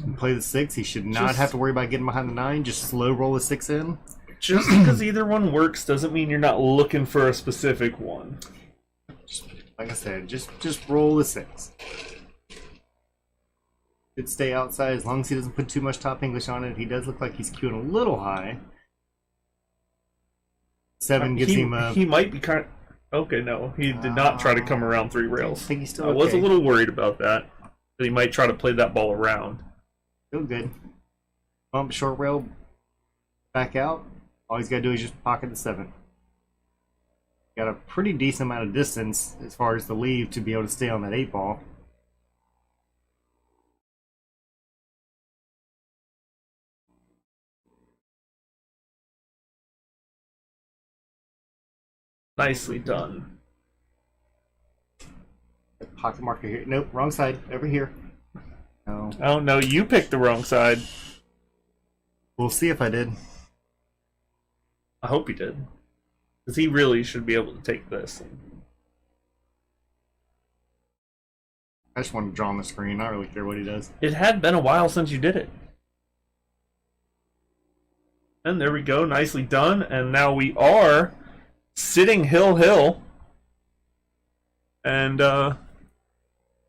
And play the 6. He should not have to worry about getting behind the 9. Just slow roll the 6 in. Just because either one works doesn't mean you're not looking for a specific one. Like I said, just roll the 6. Should stay outside as long as he doesn't put too much top English on it. He does look like he's queuing a little high. 7 gives him a... He might be kind of... Okay, no. He did not try to come around 3 rails. I think he's still I was a little worried about that. That he might try to play that ball around. Still good. Bump, short rail, back out. All he's got to do is just pocket the 7. Got a pretty decent amount of distance as far as the leave to be able to stay on that 8 ball. Nicely done. Pocket marker here. Nope, wrong side. Over here. No. Oh no, you picked the wrong side. We'll see if I did. I hope he did. Because he really should be able to take this. I just want to draw on the screen. I don't really care what he does. It had been a while since you did it. And there we go. Nicely done. And now we are sitting hill. And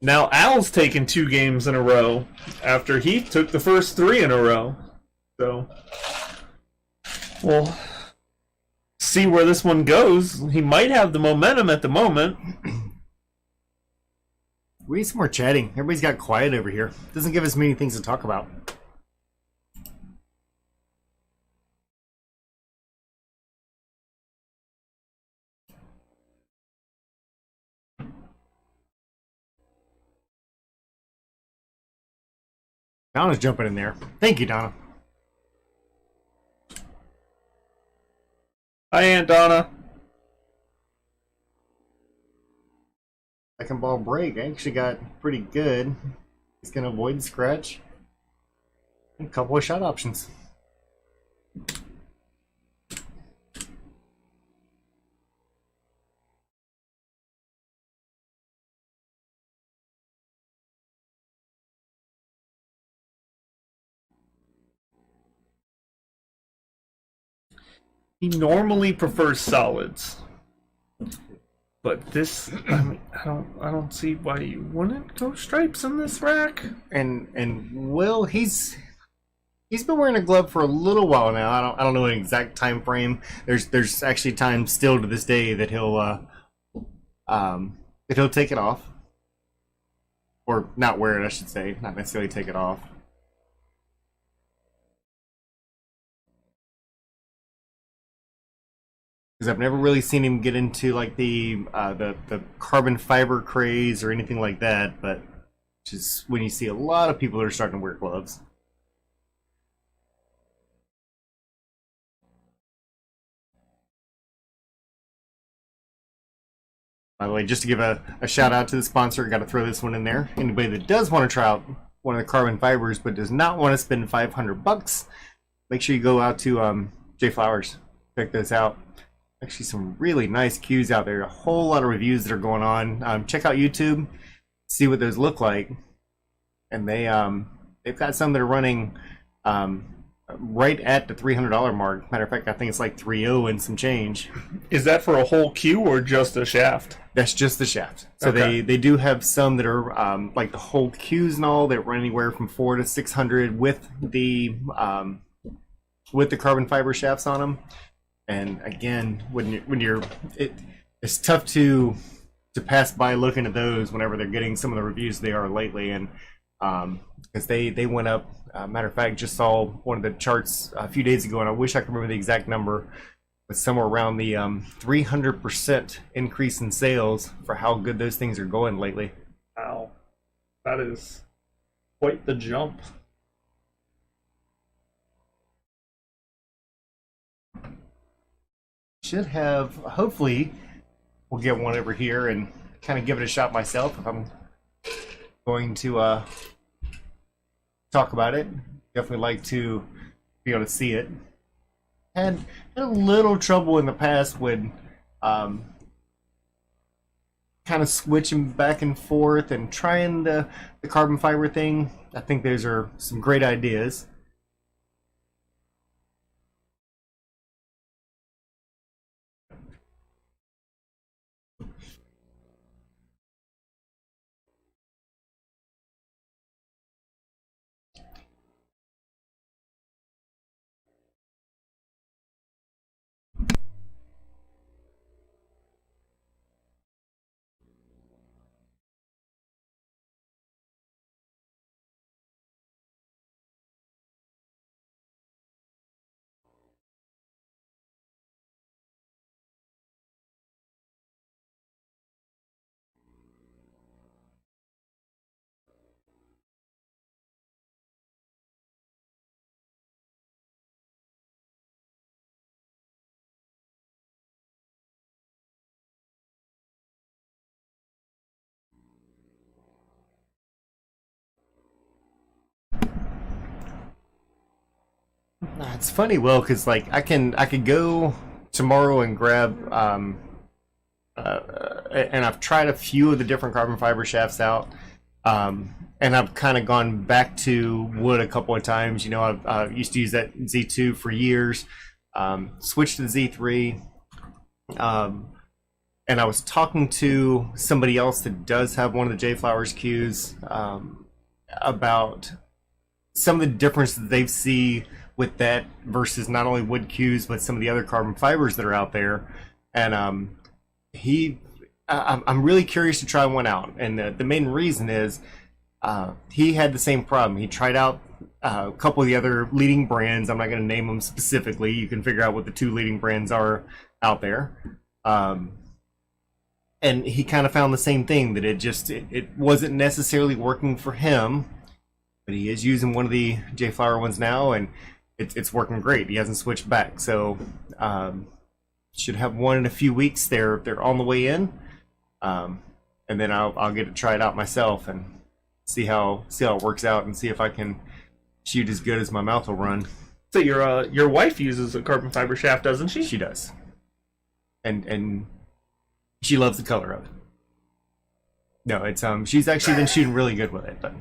now Al's taken 2 games in a row after Heath took the first 3 in a row. So we'll see where this one goes. He might have the momentum at the moment. We need some more chatting. Everybody's got quiet over here. Doesn't give us many things to talk about. Donna's jumping in there. Thank you, Donna. Hi, Aunt Donna. Second ball break. I actually got pretty good. He's going to avoid the scratch. And a couple of shot options. He normally prefers solids, but this, I don't see why you wouldn't go stripes in this rack. And Will, he's been wearing a glove for a little while now. I don't know an exact time frame. There's actually time still to this day that he'll take it off, or not wear it, I should say, not necessarily take it off. Because I've never really seen him get into like the carbon fiber craze or anything like that, but just when you see a lot of people that are starting to wear gloves. By the way, just to give a shout out to the sponsor, got to throw this one in there. Anybody that does want to try out one of the carbon fibers but does not want to spend $500, make sure you go out to J Flowers. Check those out. Actually, some really nice cues out there. A whole lot of reviews that are going on. Check out YouTube, see what those look like, and they've got some that are running right at the $300 mark. Matter of fact, I think it's like 3.0 and some change. Is that for a whole cue or just a shaft? That's just the shaft. So Okay. they do have some that are like the whole cues and all that run anywhere from 400 to 600 with the carbon fiber shafts on them. And again, it's tough to pass by looking at those whenever they're getting some of the reviews they are lately, and because they went up. Matter of fact, just saw one of the charts a few days ago, and I wish I could remember the exact number, but somewhere around the 300% increase in sales for how good those things are going lately. Wow, that is quite the jump. Should have, hopefully, we'll get one over here and kind of give it a shot myself if I'm going to talk about it. Definitely like to be able to see it. Had a little trouble in the past with kind of switching back and forth and trying the carbon fiber thing. I think those are some great ideas. It's funny, Will, because like I could go tomorrow and grab and I've tried a few of the different carbon fiber shafts out, and I've kind of gone back to wood a couple of times. You know, I've used to use that Z2 for years, switched to the Z3, and I was talking to somebody else that does have one of the J Flowers cues about some of the difference that they see with that versus not only wood cues but some of the other carbon fibers that are out there. And I'm really curious to try one out, and the main reason is he had the same problem. He tried out a couple of the other leading brands. I'm not going to name them specifically. You can figure out what the two leading brands are out there, and he kind of found the same thing, that it wasn't necessarily working for him. But he is using one of the J Flower ones now, and it's working great. He hasn't switched back, so should have one in a few weeks. They're on the way in, and then I'll get to try it out myself and see how it works out, and see if I can shoot as good as my mouth will run. So your wife uses a carbon fiber shaft, doesn't she? She does, and she loves the color of it. No, it's she's actually been shooting really good with it, but.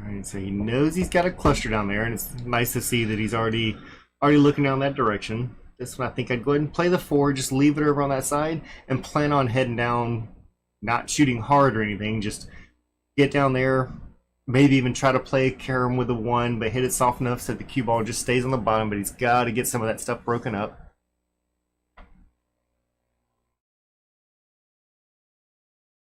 Alright, so he knows he's got a cluster down there, and it's nice to see that he's already looking down that direction. This one, I think I'd go ahead and play the 4, just leave it over on that side, and plan on heading down, not shooting hard or anything, just get down there, maybe even try to play a carom with the 1, but hit it soft enough so the cue ball just stays on the bottom, but he's got to get some of that stuff broken up.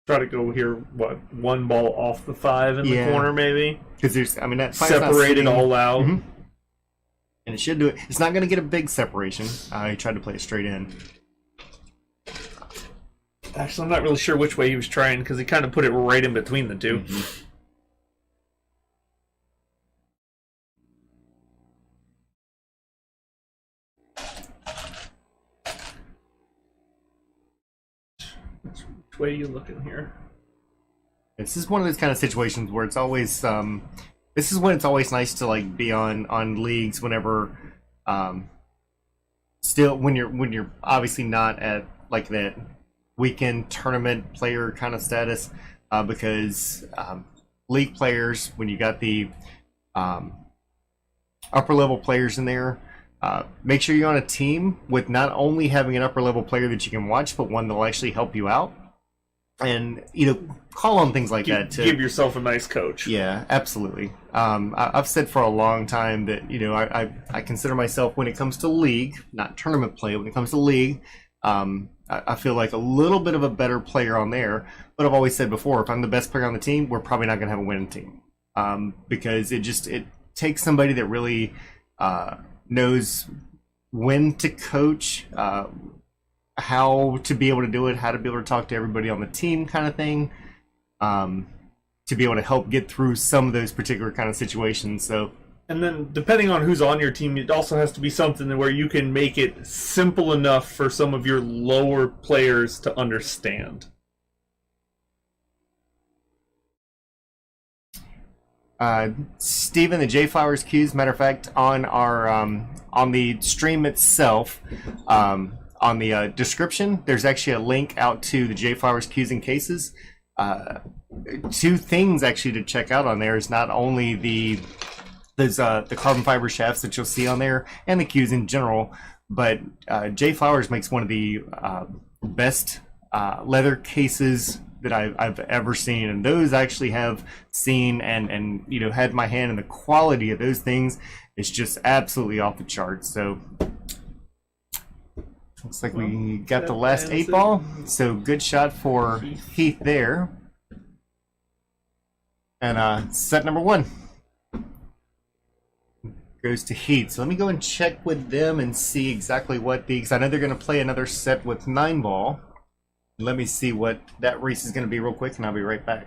Try to go here, what, one ball off the 5 in the corner, maybe? Because there's, I mean, that separate it all out. Mm-hmm. And it should do it. It's not going to get a big separation. He tried to play it straight in. Actually, I'm not really sure which way he was trying, because he kind of put it right in between the two. Mm-hmm. Which way are you looking here? This is one of those kind of situations where it's always this is when it's always nice to like be on leagues whenever still when you're obviously not at like that weekend tournament player kind of status, because league players, when you got the upper level players in there, make sure you're on a team with not only having an upper level player that you can watch, but one that'll actually help you out. And call on things like that to give yourself a nice coach. Yeah, absolutely. I've said for a long time that I consider myself, when it comes to league, not tournament play, when it comes to league, I feel like a little bit of a better player on there. But I've always said before, if I'm the best player on the team, we're probably not going to have a winning team, because it takes somebody that really knows when to coach, how to be able to do it, how to be able to talk to everybody on the team, kind of thing, to be able to help get through some of those particular kind of situations. So, and then depending on who's on your team, it also has to be something where you can make it simple enough for some of your lower players to understand. Steven, the J Flowers Qs, matter of fact, on our on the stream itself, on the description, there's actually a link out to the J Flowers Qs and cases. Two things actually to check out on there is not only the carbon fiber shafts that you'll see on there and the Qs in general, but J Flowers makes one of the best leather cases that I've ever seen, and those I actually have seen and had my hand in. The quality of those things is just absolutely off the charts. So looks like we got the last 8 ball. So good shot for Heath there. And set number 1 goes to Heath. So let me go and check with them and see exactly what because I know they're going to play another set with 9 ball. Let me see what that race is going to be real quick, and I'll be right back.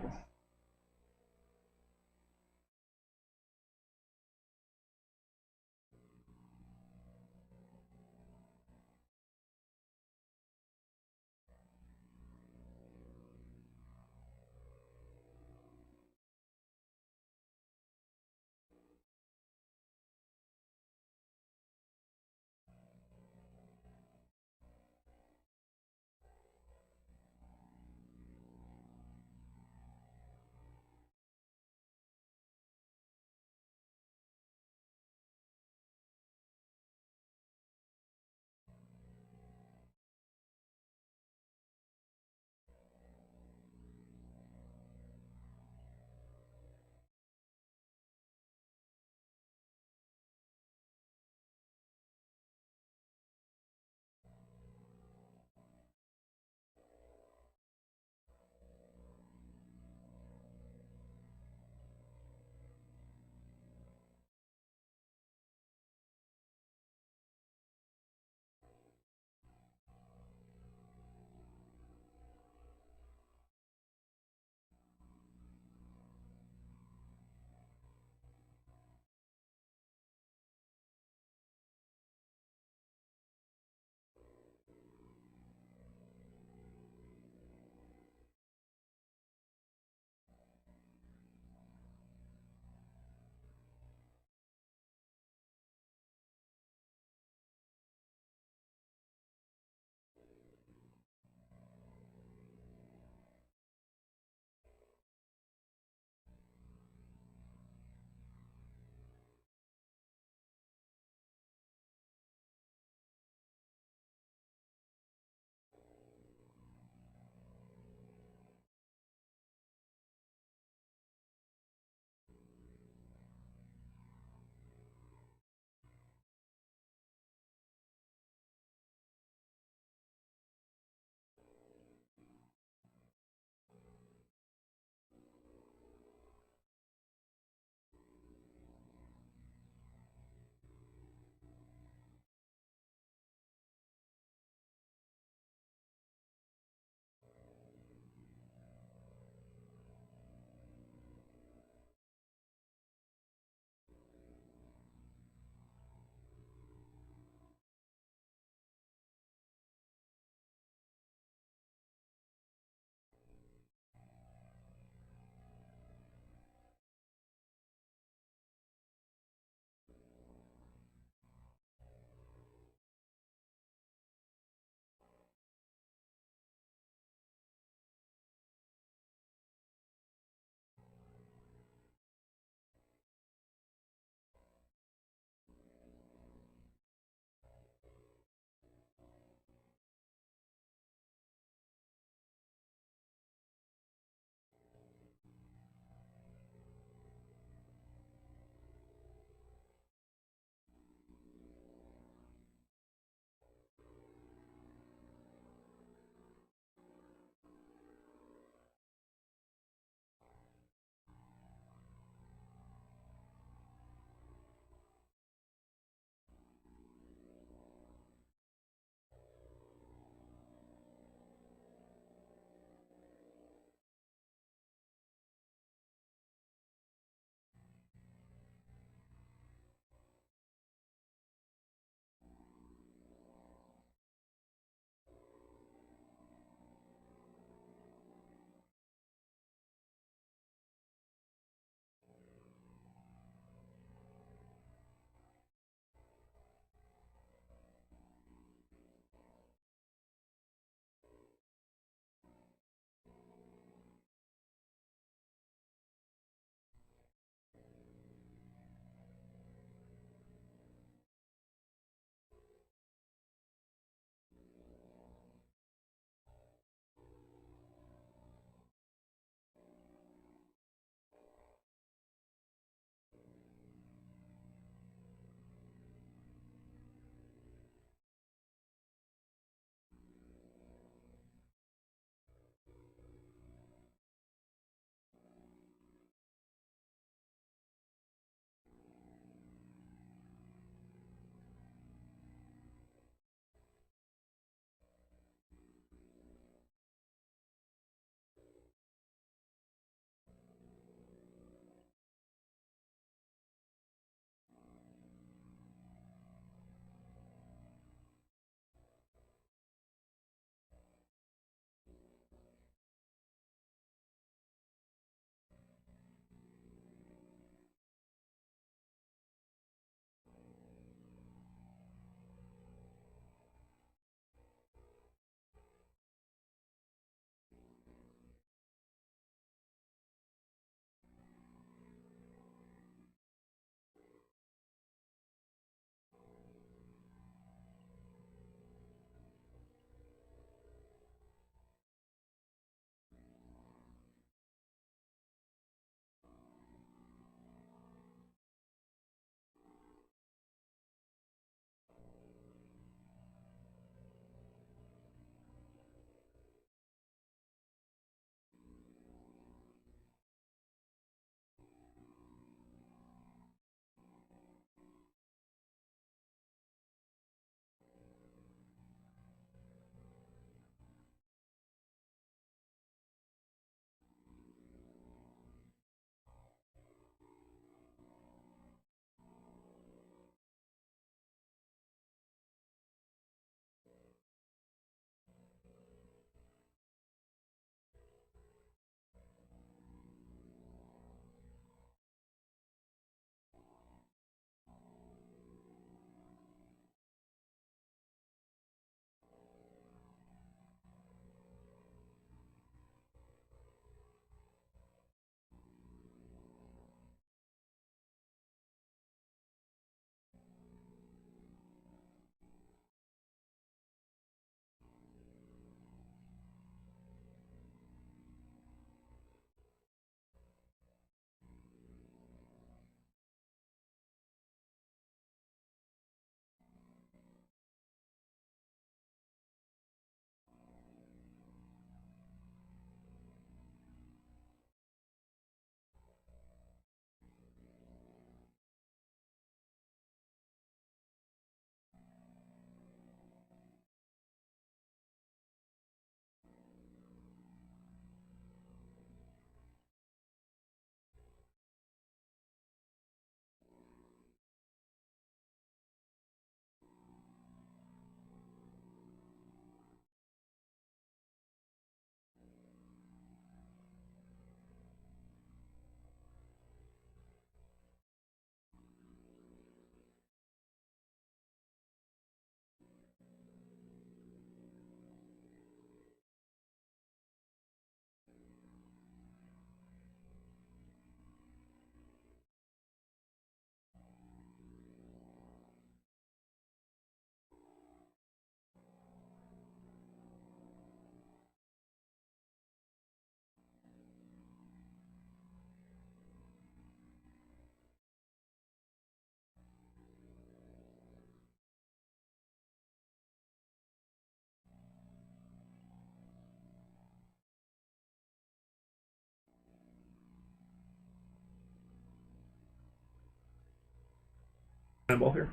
Ball here.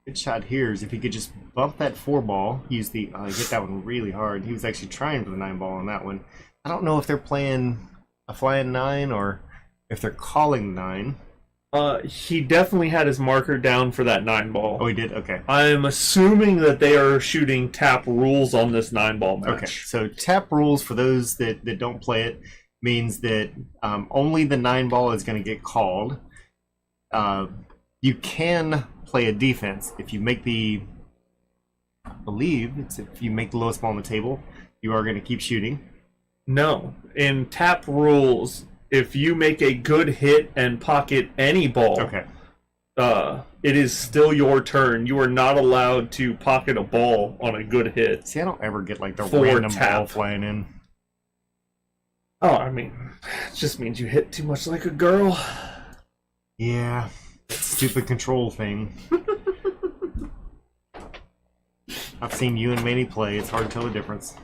Good shot here is if he could just bump that 4 ball, use the... he hit that one really hard. He was actually trying for the 9 ball on that one. I don't know if they're playing a flying 9 or if they're calling 9. He definitely had his marker down for that 9 ball. Oh, he did? Okay. I'm assuming that they are shooting tap rules on this 9 ball match. Okay, so tap rules, for those that don't play it, means that only the 9 ball is going to get called. You can play a defense. If you make I believe it's if you make the lowest ball on the table, you are going to keep shooting. No. In tap rules, if you make a good hit and pocket any ball, Okay. It is still your turn. You are not allowed to pocket a ball on a good hit. See, I don't ever get like the For random tap. ball flying in. Oh, I mean, it just means you hit too much like a girl. Yeah, that stupid control thing. I've seen you and Manny play. It's hard to tell the difference.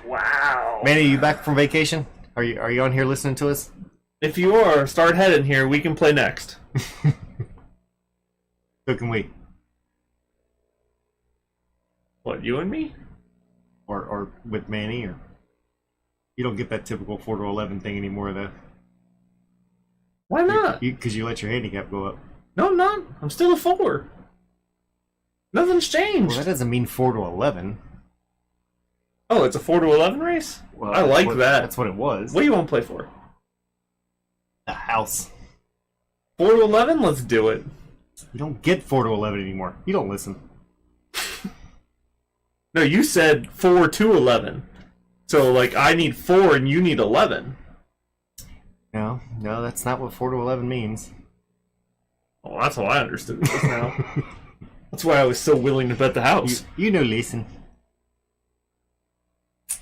Wow. Manny, you back from vacation? Are you on here listening to us? If you are, start heading here. We can play next. So can we? What, you and me? Or with Manny? Or you don't get that typical 4 to 11 thing anymore, though. Why not? Because you let your handicap go up. No, I'm not. I'm still a 4. Nothing's changed. Well, that doesn't mean 4 to 11. Oh, it's a 4 to 11 race? Well, I like that. That's what it was. What do you want to play for? A house. 4 to 11? Let's do it. You don't get 4 to 11 anymore. You don't listen. No, you said 4 to 11. So, like, I need 4 and you need 11. No, that's not what 4 to 11 means. Oh, that's how I understood it just now. That's why I was so willing to bet the house. You know, listen.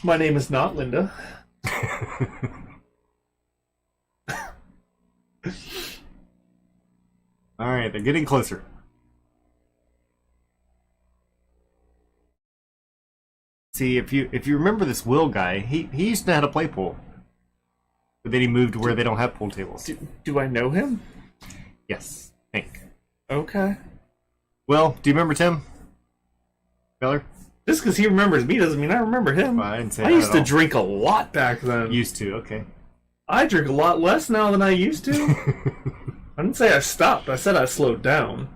My name is not Linda. All right, they're getting closer. See, if you remember this Will guy, he used to know how to play pool, but then he moved to where they don't have pool tables. Do I know him? Yes, I think. Okay. Well, do you remember Tim Miller? Just because he remembers me doesn't mean I remember him. Well, I didn't say I that used at to all. drink a lot back then. Used to, okay. I drink a lot less now than I used to. I didn't say I stopped. I said I slowed down.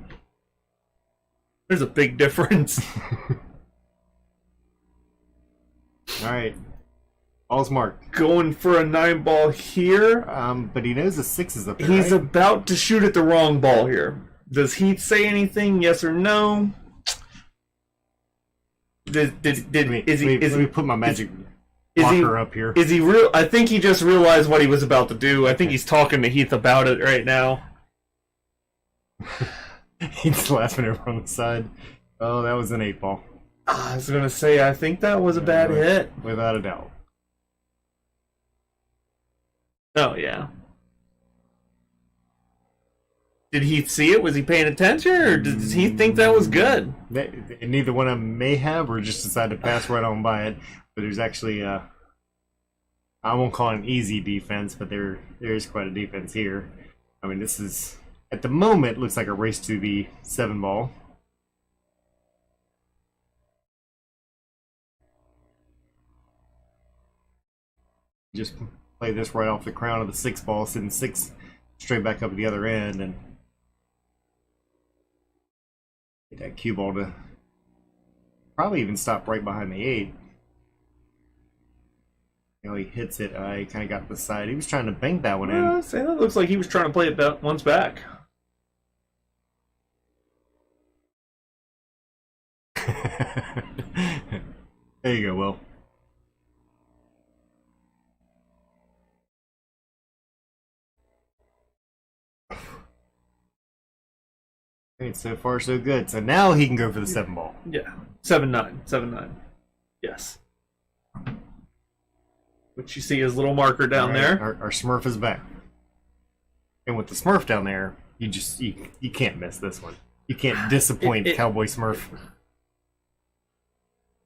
There's a big difference. All right, all's marked. Going for a 9 ball here. But he knows the 6 is up there. He's right? about to shoot at the wrong ball here. Does Heath say anything? Yes or no? Let me put my magic marker up here. Is he real? I think he just realized what he was about to do. I think he's talking to Heath about it right now. He's laughing over on the side. Oh, that was an 8 ball. I was gonna say, I think that was a bad hit. Without a doubt. Oh yeah. Did he see it? Was he paying attention, or does he think that was good? Neither one of them may have, or just decided to pass right on by it. But there's actually, I won't call it an easy defense, but there is quite a defense here. I mean, this is, at the moment, looks like a race to the 7 ball. Just play this right off the crown of the 6 ball, sitting 6 straight back up at the other end, and get that cue ball to probably even stop right behind the 8. You know, he hits it. I kind of got the side. He was trying to bank that one in. Say that looks like he was trying to play it once back. There you go, Will. Alright, so far so good. So now he can go for the 7 ball. Yeah, 7-9, 7-9. Yes. Which you see his little marker down there. Our Smurf is back. And with the Smurf down there, you can't miss this one. You can't disappoint Cowboy Smurf.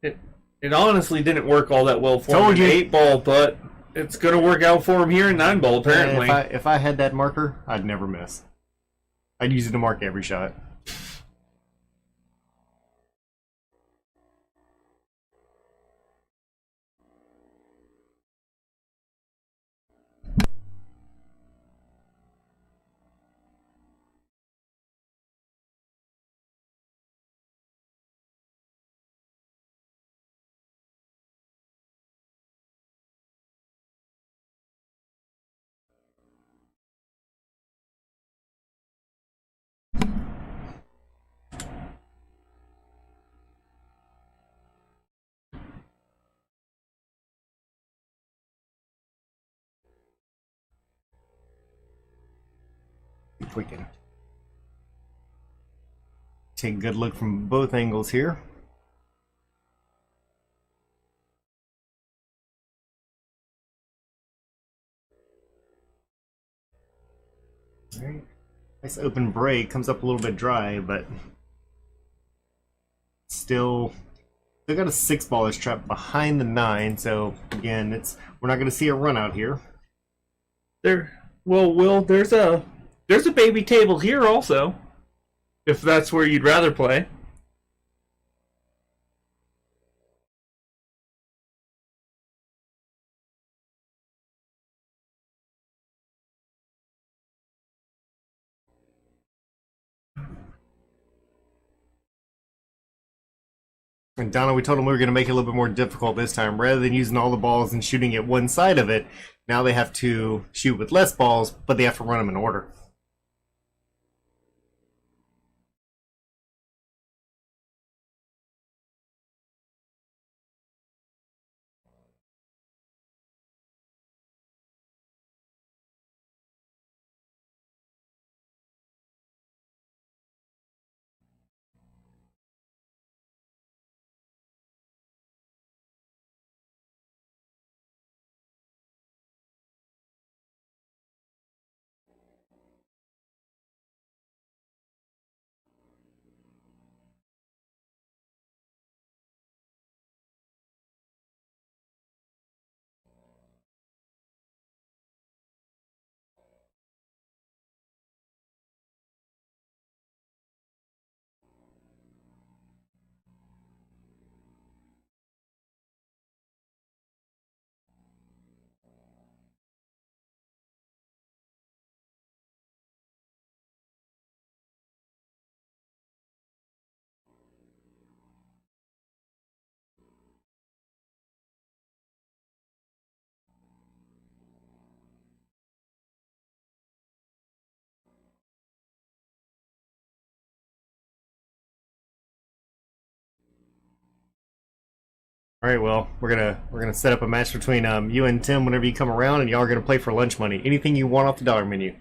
It honestly didn't work all that well for Told him in you. 8 ball, but it's going to work out for him here in 9 ball, apparently. If I had that marker, I'd never miss. I'd use it to mark every shot. If we can take a good look from both angles here. All right. Nice open break, comes up a little bit dry, but still got a 6-ball that's trapped behind the 9. So again, we're not going to see a run out here. Well, Will, there's a baby table here also, if that's where you'd rather play. And Donna, we told them we were going to make it a little bit more difficult this time. Rather than using all the balls and shooting at one side of it, now they have to shoot with less balls, but they have to run them in order. All right, well, we're gonna set up a match between you and Tim whenever you come around, and y'all are gonna play for lunch money. Anything you want off the dollar menu.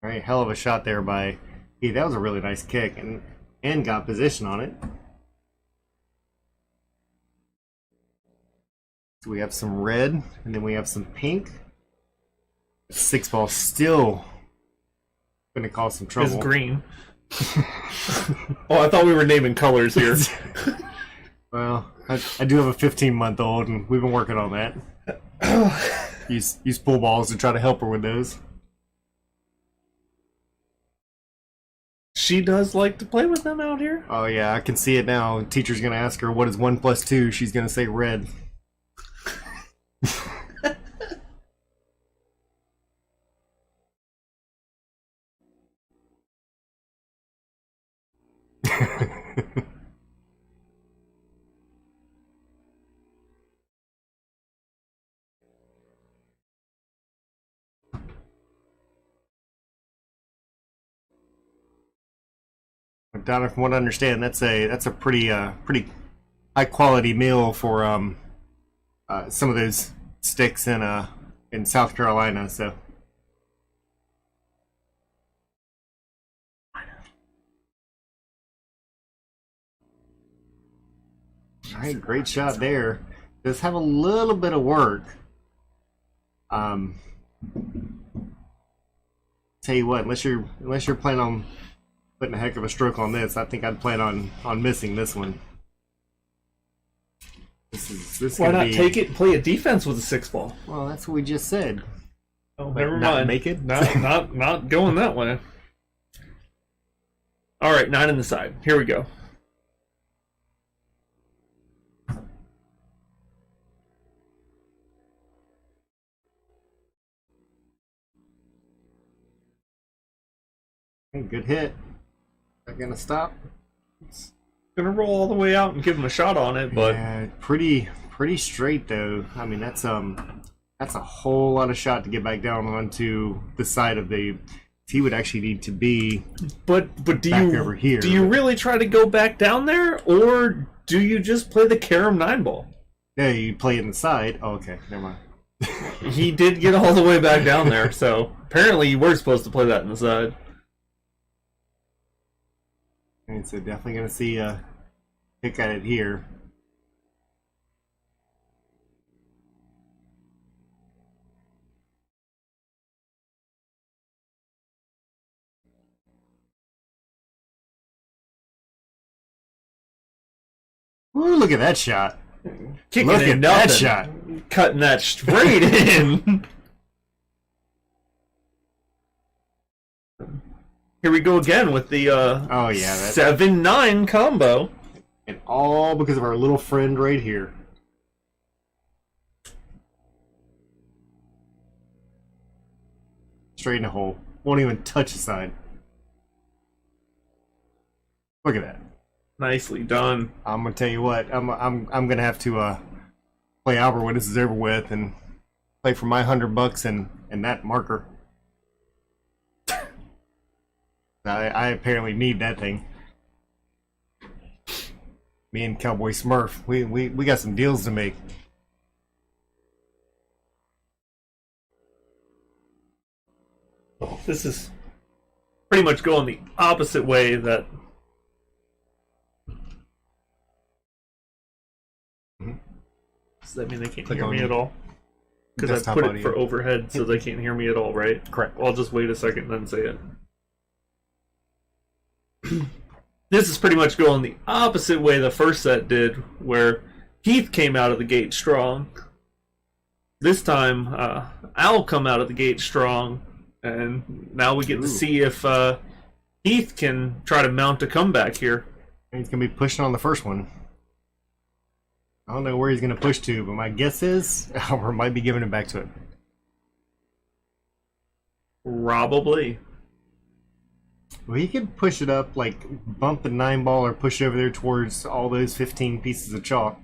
All right, hell of a shot there by Heath. That was a really nice kick, and got position on it. So we have some red, and then we have some pink. 6-ball still going to cause some trouble. It's green. Oh, I thought we were naming colors here. Well, I do have a 15-month-old, and we've been working on that. use pool balls to try to help her with those. She does like to play with them out here? Oh yeah, I can see it now. Teacher's going to ask her, what is 1 + 2? She's going to say red. Donna, from what I understand, that's a pretty high quality meal for some of those sticks in South Carolina. So, all right, great shot there. Does have a little bit of work. Um, tell you what, unless you're planning on putting a heck of a stroke on this, I think I'd plan on missing this one. This Why not be, take it and play a defense with a 6-ball? Well, that's what we just said. Oh, But never not mind. make it? Not going that way. All right, 9 in the side. Here we go. Hey, good hit. Not gonna stop. Gonna roll all the way out and give him a shot on it, but Yeah, pretty straight though. I mean, that's a whole lot of shot to get back down onto the side of the. He would actually need to be. but do back you over here, do you but- really try to go back down there, or do you just play the carom 9-ball? Yeah, you play it in the side. Oh, okay, never mind. He did get all the way back down there, so apparently you were supposed to play that in the side. And so definitely gonna see a pick at it here. Ooh, look at that shot. Kicking Look in at that nothing. shot. Cutting that straight in. Here we go again with the Oh yeah, that, 7-9 combo. and all because of our little friend right here. Straight in the hole. Won't even touch the side. Look at that. Nicely done. I'm gonna tell you what. I'm gonna have to play Albert when this is over with and play for my $100 and that marker. I apparently need that thing. Me and Cowboy Smurf, we got some deals to make. This is pretty much going the opposite way that. Does that mean they can't Click hear me on at all? Because I desktop put it audio. for overhead, so they can't hear me at all, right? Correct. I'll just wait a second and then say it. This is pretty much going the opposite way the first set did, where Heath came out of the gate strong. This time, Al come out of the gate strong, and now we get to see if Heath can try to mount a comeback here. He's gonna be pushing on the first one. I don't know where he's gonna push to, but my guess is Albert might be giving it back to him. Probably. Well, he could push it up, like bump the 9-ball or push it over there towards all those 15 pieces of chalk,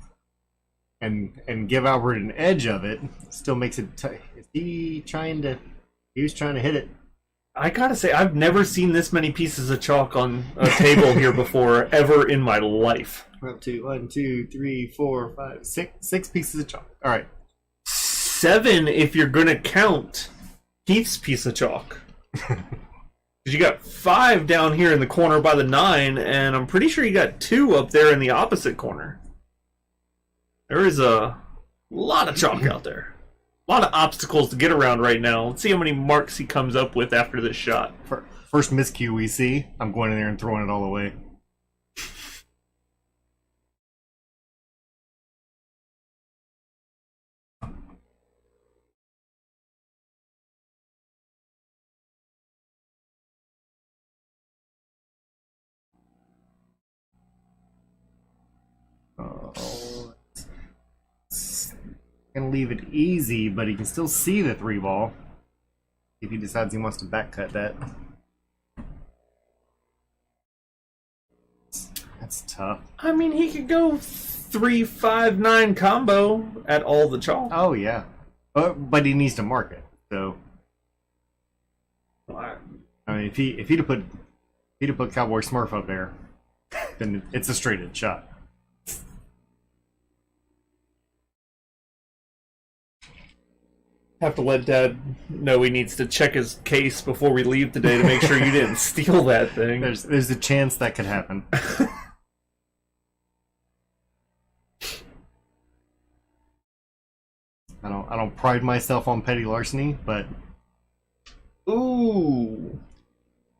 and give Albert an edge of it. Still makes it. Is he trying to? He was trying to hit it. I gotta say, I've never seen this many pieces of chalk on a table here before, ever in my life. Up to 1, 2, 3, 4, 5, 6, 6 pieces of chalk. All right. 7 if you're gonna count Heath's piece of chalk. Because you got 5 down here in the corner by the 9, and I'm pretty sure you got 2 up there in the opposite corner. There is a lot of chalk out there. A lot of obstacles to get around right now. Let's see how many marks he comes up with after this shot. First miscue we see, I'm going in there and throwing it all away. Oh, it's gonna leave it easy, but he can still see the 3-ball if he decides he wants to back cut that. That's tough. I mean, he could go 3-5-9 combo at all the chalk. Oh yeah, but he needs to mark it. So I mean, if he'd have put Cowboy Smurf up there, then it's a straight in shot. Have to let Dad know he needs to check his case before we leave today to make sure you didn't steal that thing. There's a chance that could happen. don't pride myself on petty larceny, but Ooh.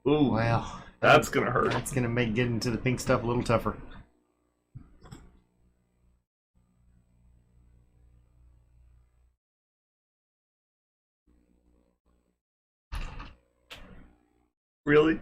Ooh. well, That's gonna hurt. that's gonna make getting to the pink stuff a little tougher. Really?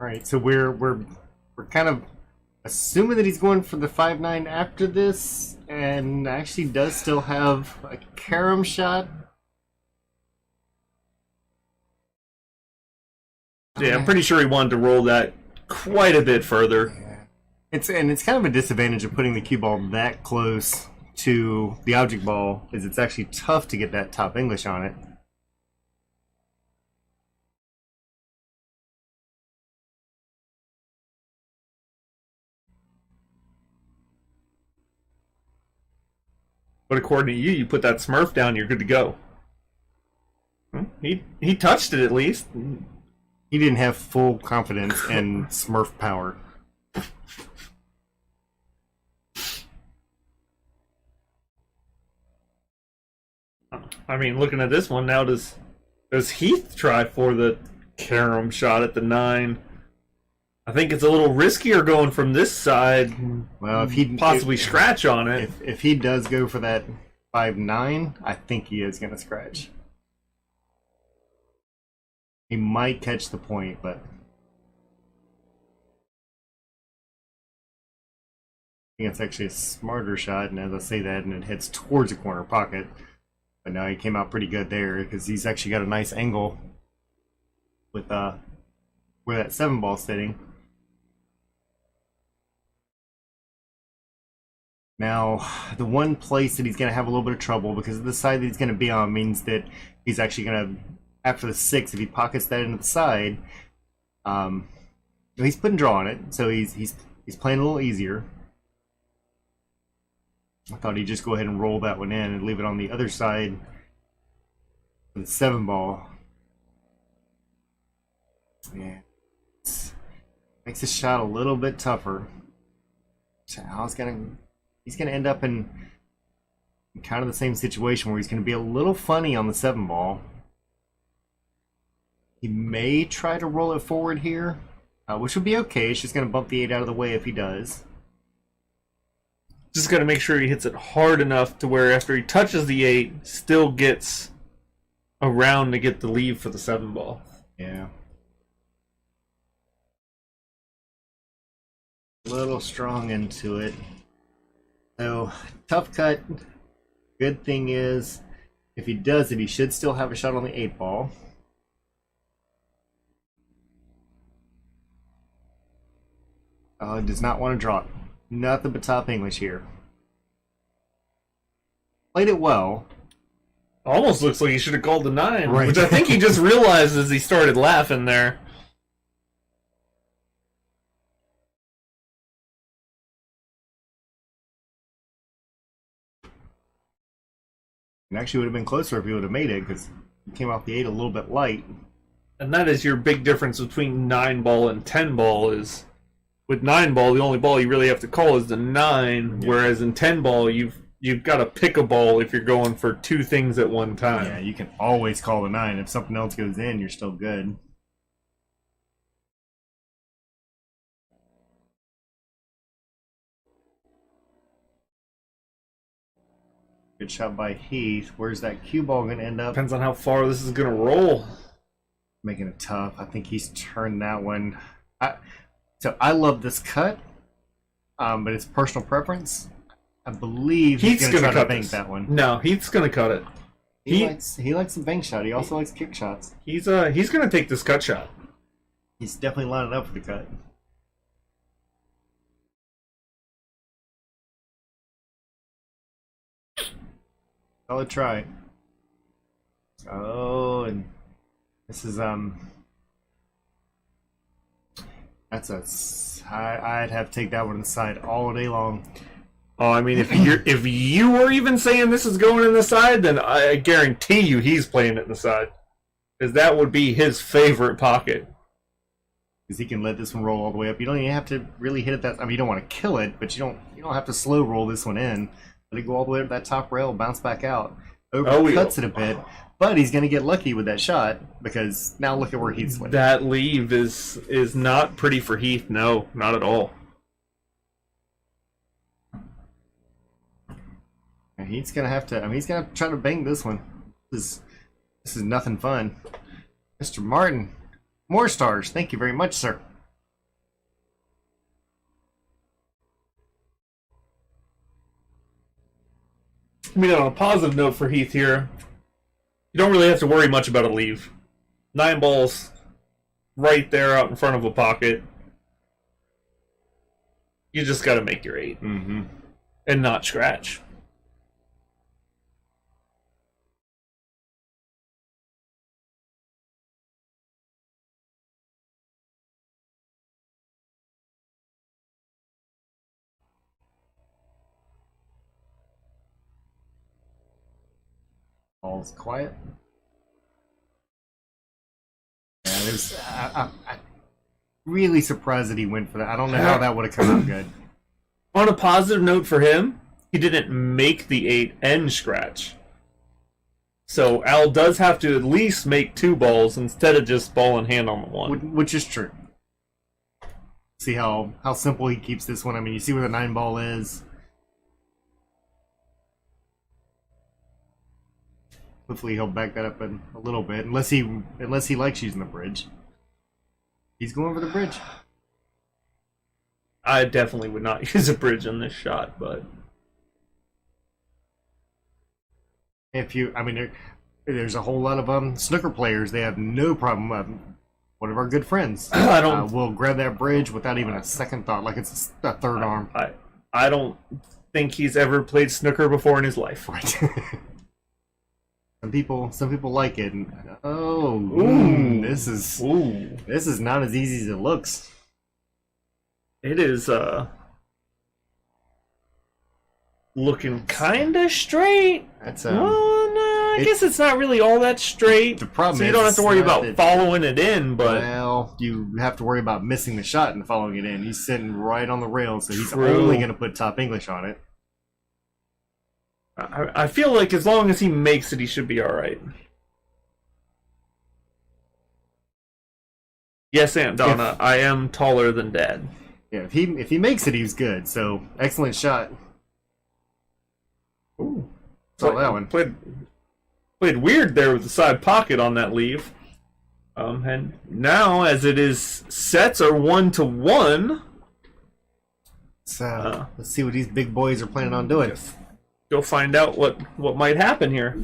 All right, so we're kind of assuming that he's going for the 5-9 after this, and actually does still have a carom shot. Yeah, I'm pretty sure he wanted to roll that quite a bit further. It's kind of a disadvantage of putting the cue ball that close to the object ball, is it's actually tough to get that top English on it. But according to you, you put that Smurf down, you're good to go. He touched it at least. He didn't have full confidence in Smurf power. I mean, looking at this one now, does Heath try for the carom shot at the 9? I think it's a little riskier going from this side. Well, if he possibly scratch on it. If he does go for that 5-9, I think he is going to scratch. He might catch the point, but I think it's actually a smarter shot. And as I say that, and it heads towards the corner pocket, but now he came out pretty good there because he's actually got a nice angle with where that 7 ball's sitting. Now, the one place that he's going to have a little bit of trouble because of the side that he's going to be on means that he's actually going to, after the 6, if he pockets that into the side, he's putting draw on it, so he's playing a little easier. I thought he'd just go ahead and roll that one in and leave it on the other side for the 7 ball. Yeah, makes the shot a little bit tougher. So he's gonna end up in kind of the same situation where he's gonna be a little funny on the 7 ball. He may try to roll it forward here, which would be okay. It's just gonna bump the 8 out of the way if he does. Just got to make sure he hits it hard enough to where after he touches the 8, still gets around to get the leave for the 7 ball. Yeah. A little strong into it. So, tough cut. Good thing is, if he does it, he should still have a shot on the 8 ball. Oh, does not want to drop. Nothing but top English here. Played it well. Almost looks like he should have called the 9, Right. which I think he just realized as he started laughing there. It actually would have been closer if he would have made it because he came off the 8 a little bit light. And that is your big difference between 9 ball and 10 ball is with 9 ball, the only ball you really have to call is the 9, Yeah. whereas in 10 ball, you've got to pick a ball if you're going for 2 things at one time. Yeah, you can always call the 9. If something else goes in, you're still good. Good shot by Heath. Where's that cue ball going to end up? Depends on how far this is going to roll. Making it tough. I think he's turned that one. So I love this cut, but it's personal preference. I believe Heath's he's going to gonna try to cut bank this. that one. No, Heath's gonna cut it. He likes a bank shot. He also likes kick shots. He's gonna take this cut shot. He's definitely lining up for the cut. Solid try. Oh, and this is that's I'd have to take that one on the side all day long. Oh, I mean, if you were even saying this is going in the side, then I guarantee you he's playing it in the side, because that would be his favorite pocket. Because he can let this one roll all the way up. You don't even have to really hit it that. I mean, you don't want to kill it, but you don't have to slow roll this one in. Let it go all the way up that top rail, bounce back out. Cuts it a bit, but he's going to get lucky with that shot because now look at where Heath's landing. That leave is not pretty for Heath. No, not at all. And Heath's going to have to. I mean, he's going to try to bang this one. This is nothing fun. Mr. Martin, more stars. Thank you very much, sir. I mean, on a positive note for Heath here, you don't really have to worry much about a leave. 9 balls right there out in front of a pocket. You just got to make your 8 and not scratch. All's quiet. Yeah, there's. I'm really surprised that he went for that. I don't know how that would have come out good. On a positive note for him, he didn't make the 8 and scratch. So Al does have to at least make 2 balls instead of just ball in hand on the 1. Which is true. See how simple he keeps this one. I mean, you see where the 9 ball is. Hopefully he'll back that up in a little bit, unless he likes using the bridge. He's going for the bridge. I definitely would not use a bridge on this shot, but I mean, there's a whole lot of snooker players. They have no problem. One of our good friends will grab that bridge without even a second thought, like it's a third arm. I don't think he's ever played snooker before in his life. Right. Some people like it. And, this is not as easy as it looks. It is looking kind of straight. That's well, no, I guess it's not really all that straight. The problem so you is don't have to worry about following it in, but well, you have to worry about missing the shot and following it in. He's sitting right on the rail, so he's True. only going to put top English on it. I feel like as long as he makes it, he should be all right. Yes, Aunt Donna, I am taller than Dad. Yeah, if he makes it, he's good. So excellent shot. Ooh, saw that one. Played weird there with the side pocket on that leave. And now, as it is, sets are 1-1. So let's see what these big boys are planning on doing. Go find out what might happen here.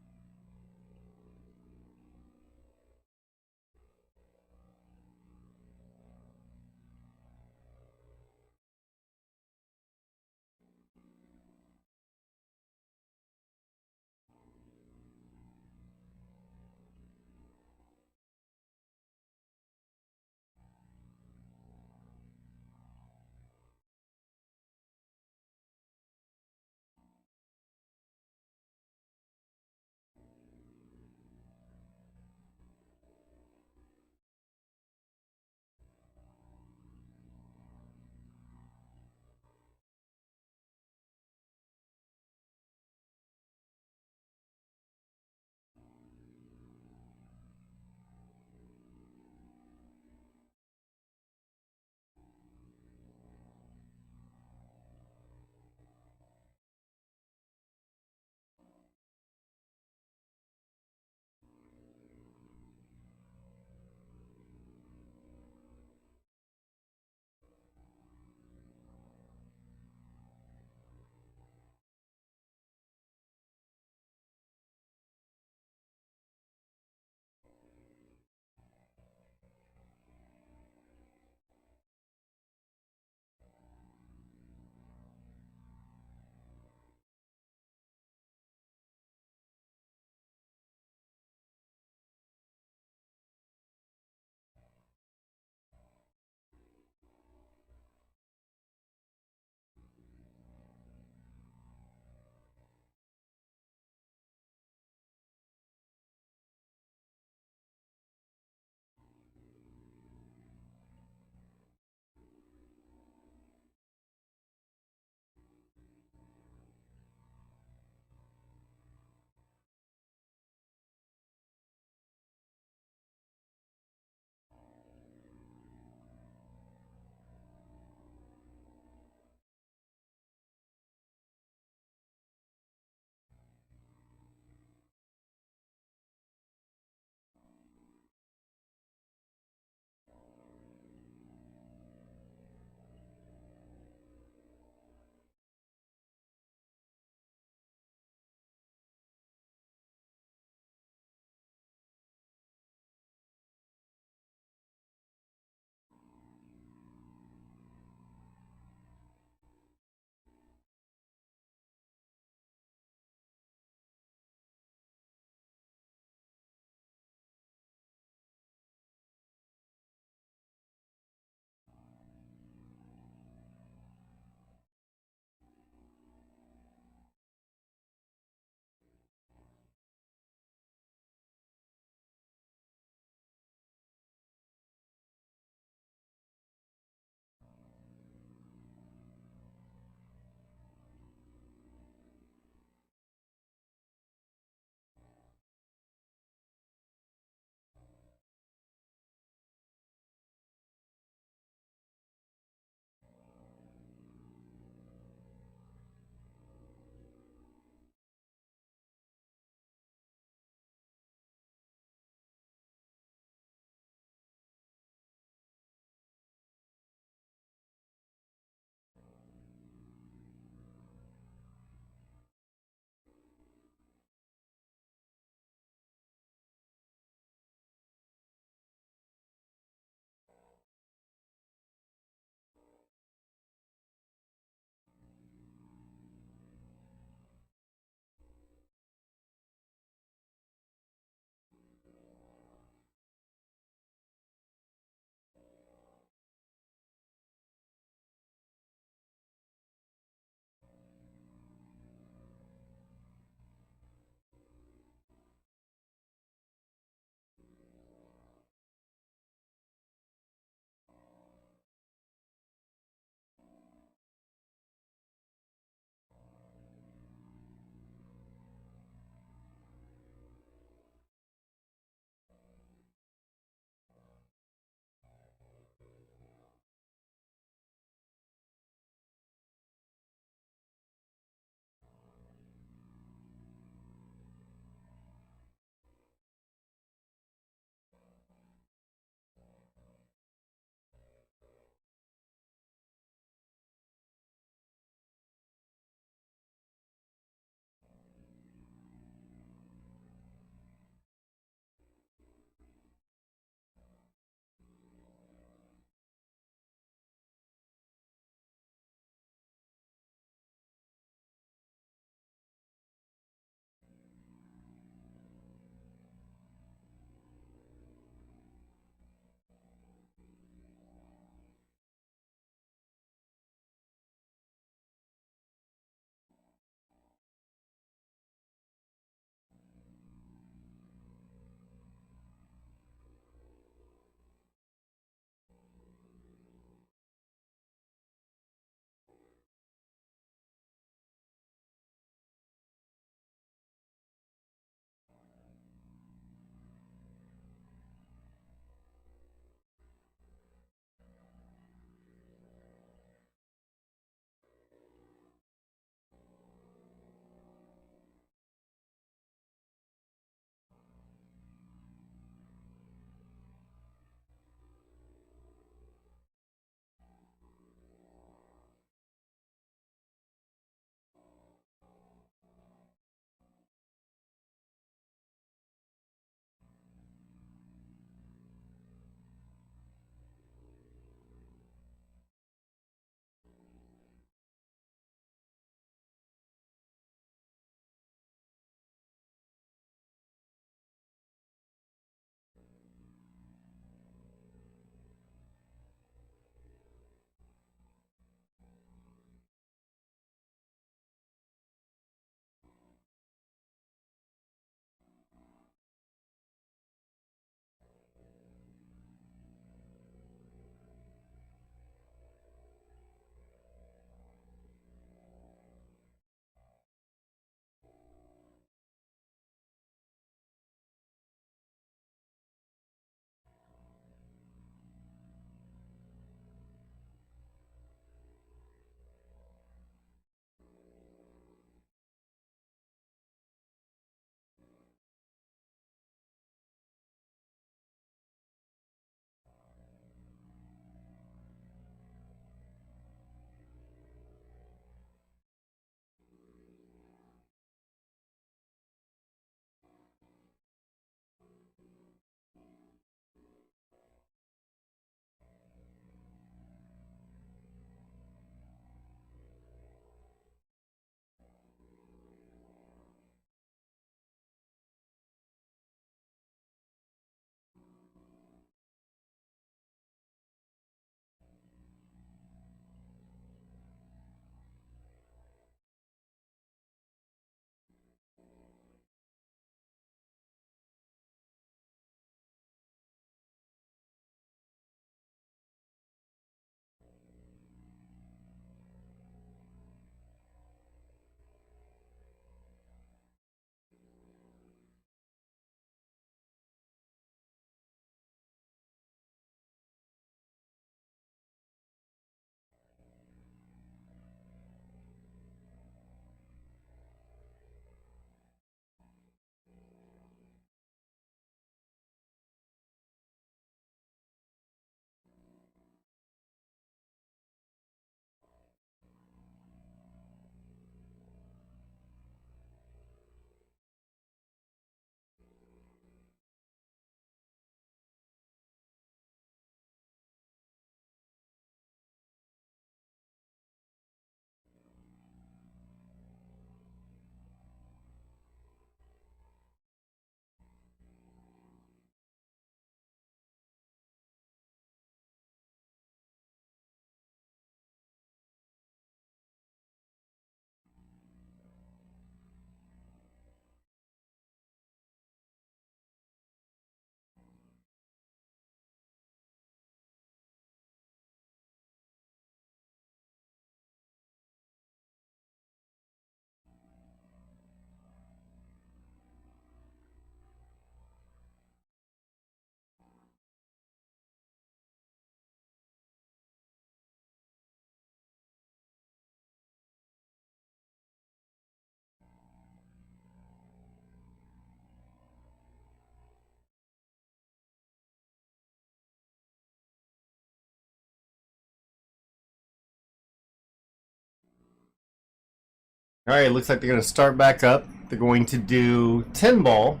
All right, looks like they're going to start back up. They're going to do 10 ball,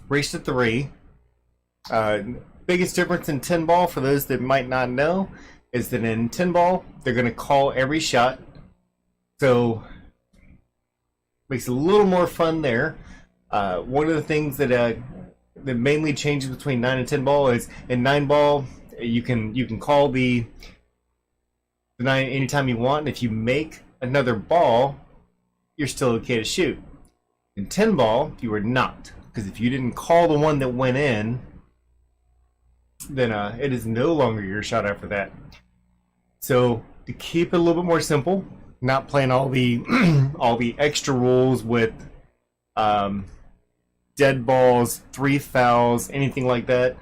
race to 3. Biggest difference in 10 ball, for those that might not know, is that in 10 ball, they're going to call every shot. So, makes it a little more fun there. One of the things that mainly changes between 9 and 10 ball is in 9 ball, you can call the 9 anytime you want, and if you make another ball, you're still okay to shoot. In 10 ball, you are not, because if you didn't call the one that went in, then it is no longer your shot after that. So to keep it a little bit more simple, not playing all the all the extra rules with dead balls, 3 fouls, anything like that.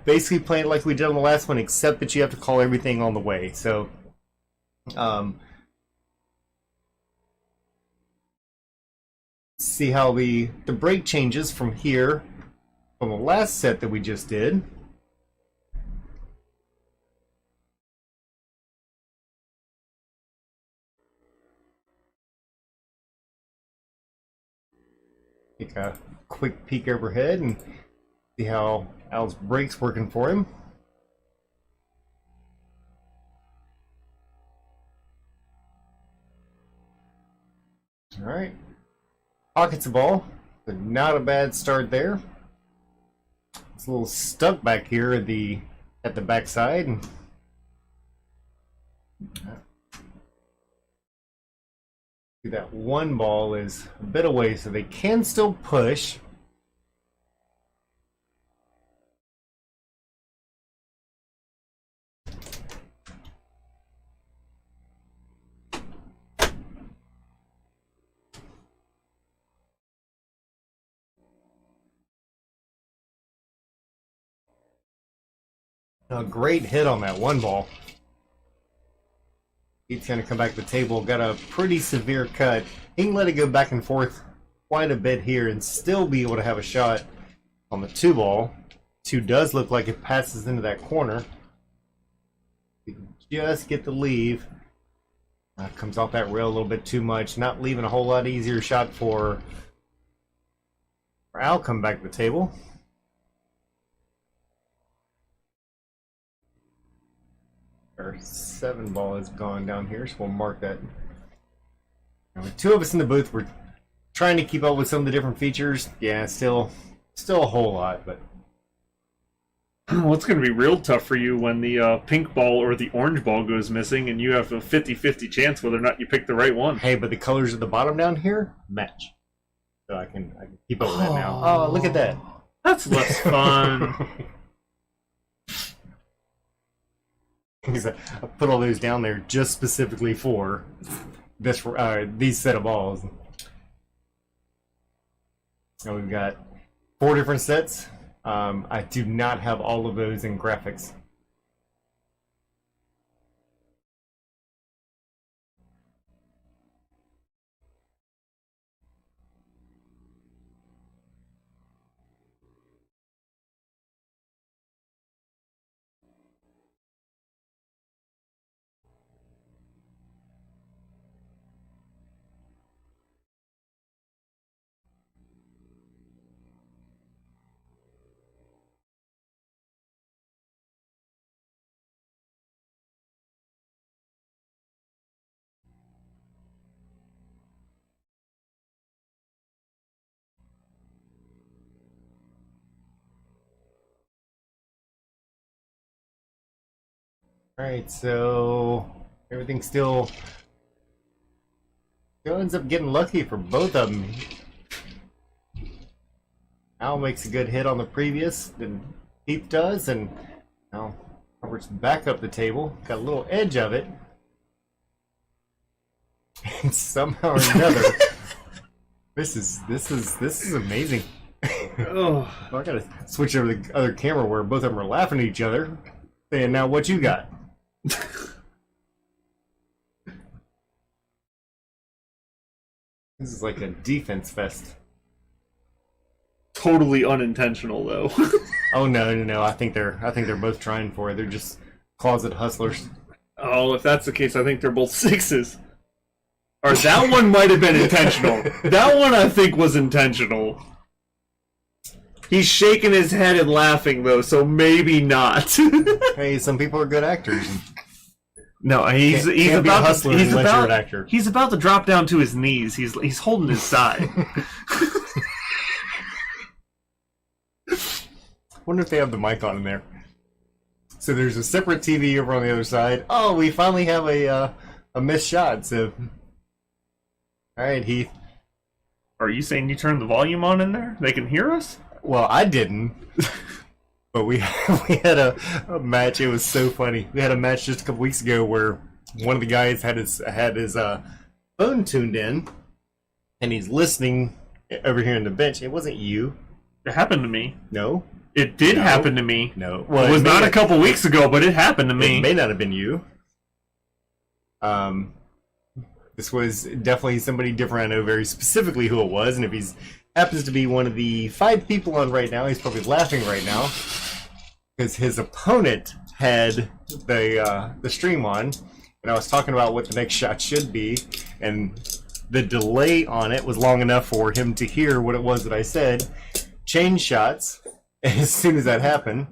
Basically playing it like we did on the last one, except that you have to call everything on the way. So see how the break changes from here from the last set that we just did. Take a quick peek overhead and see how Al's brake's working for him. All right, pockets the ball, but not a bad start there. It's a little stuck back here at the backside. That one ball is a bit away, so they can still push. A great hit on that one ball. He's going to come back to the table. Got a pretty severe cut. He can let it go back and forth quite a bit here and still be able to have a shot on the 2 ball. 2 does look like it passes into that corner. He can just get the leave. Comes off that rail a little bit too much. Not leaving a whole lot easier shot for Al. Come back to the table. Our 7 ball is gone down here, so we'll mark that. Now, with 2 of us in the booth, we're trying to keep up with some of the different features. Yeah, still a whole lot, but well, it's going to be real tough for you when the pink ball or the orange ball goes missing, and you have a 50-50 chance whether or not you pick the right one. Hey, but the colors at the bottom down here match, so I can keep up with that now. Oh, look at that! That's less fun. I put all those down there just specifically for this these set of balls. So we've got 4 different sets. I do not have all of those in graphics. Alright, so everything still ends up getting lucky for both of them. Al makes a good hit on the previous, then Heath does, and now Robert's back up the table. Got a little edge of it. And somehow or another, this is amazing. Oh. Well, I gotta switch over to the other camera where both of them are laughing at each other, saying, "Now what you got?" This is like a defense fest. Totally unintentional, though. Oh no! I think they're both trying for it. They're just closet hustlers. Oh, if that's the case, I think they're both 6s. Or that one might have been intentional. That one I think was intentional. He's shaking his head and laughing though, so maybe not. Hey, some people are good actors. No, he's Can't be a about hustler he's unless about you're an actor. he's about to drop down to his knees. He's holding his side. Wonder if they have the mic on in there. So there's a separate TV over on the other side. Oh, we finally have a missed shot. So, all right, Heath. Are you saying you turned the volume on in there? They can hear us? Well, I didn't, but we had a match. It was so funny. We had a match just a couple weeks ago where one of the guys had his phone tuned in, and he's listening over here on the bench. It wasn't you. It happened to me. No. It did happen to me. No. Well, it was not a couple weeks ago, but it happened to me. It may not have been you. This was definitely somebody different. I know very specifically who it was, and if he's happens to be one of the 5 people on right now, he's probably laughing right now because his opponent had the stream on, and I was talking about what the next shot should be, and the delay on it was long enough for him to hear what it was that I said. Change shots. And as soon as that happened,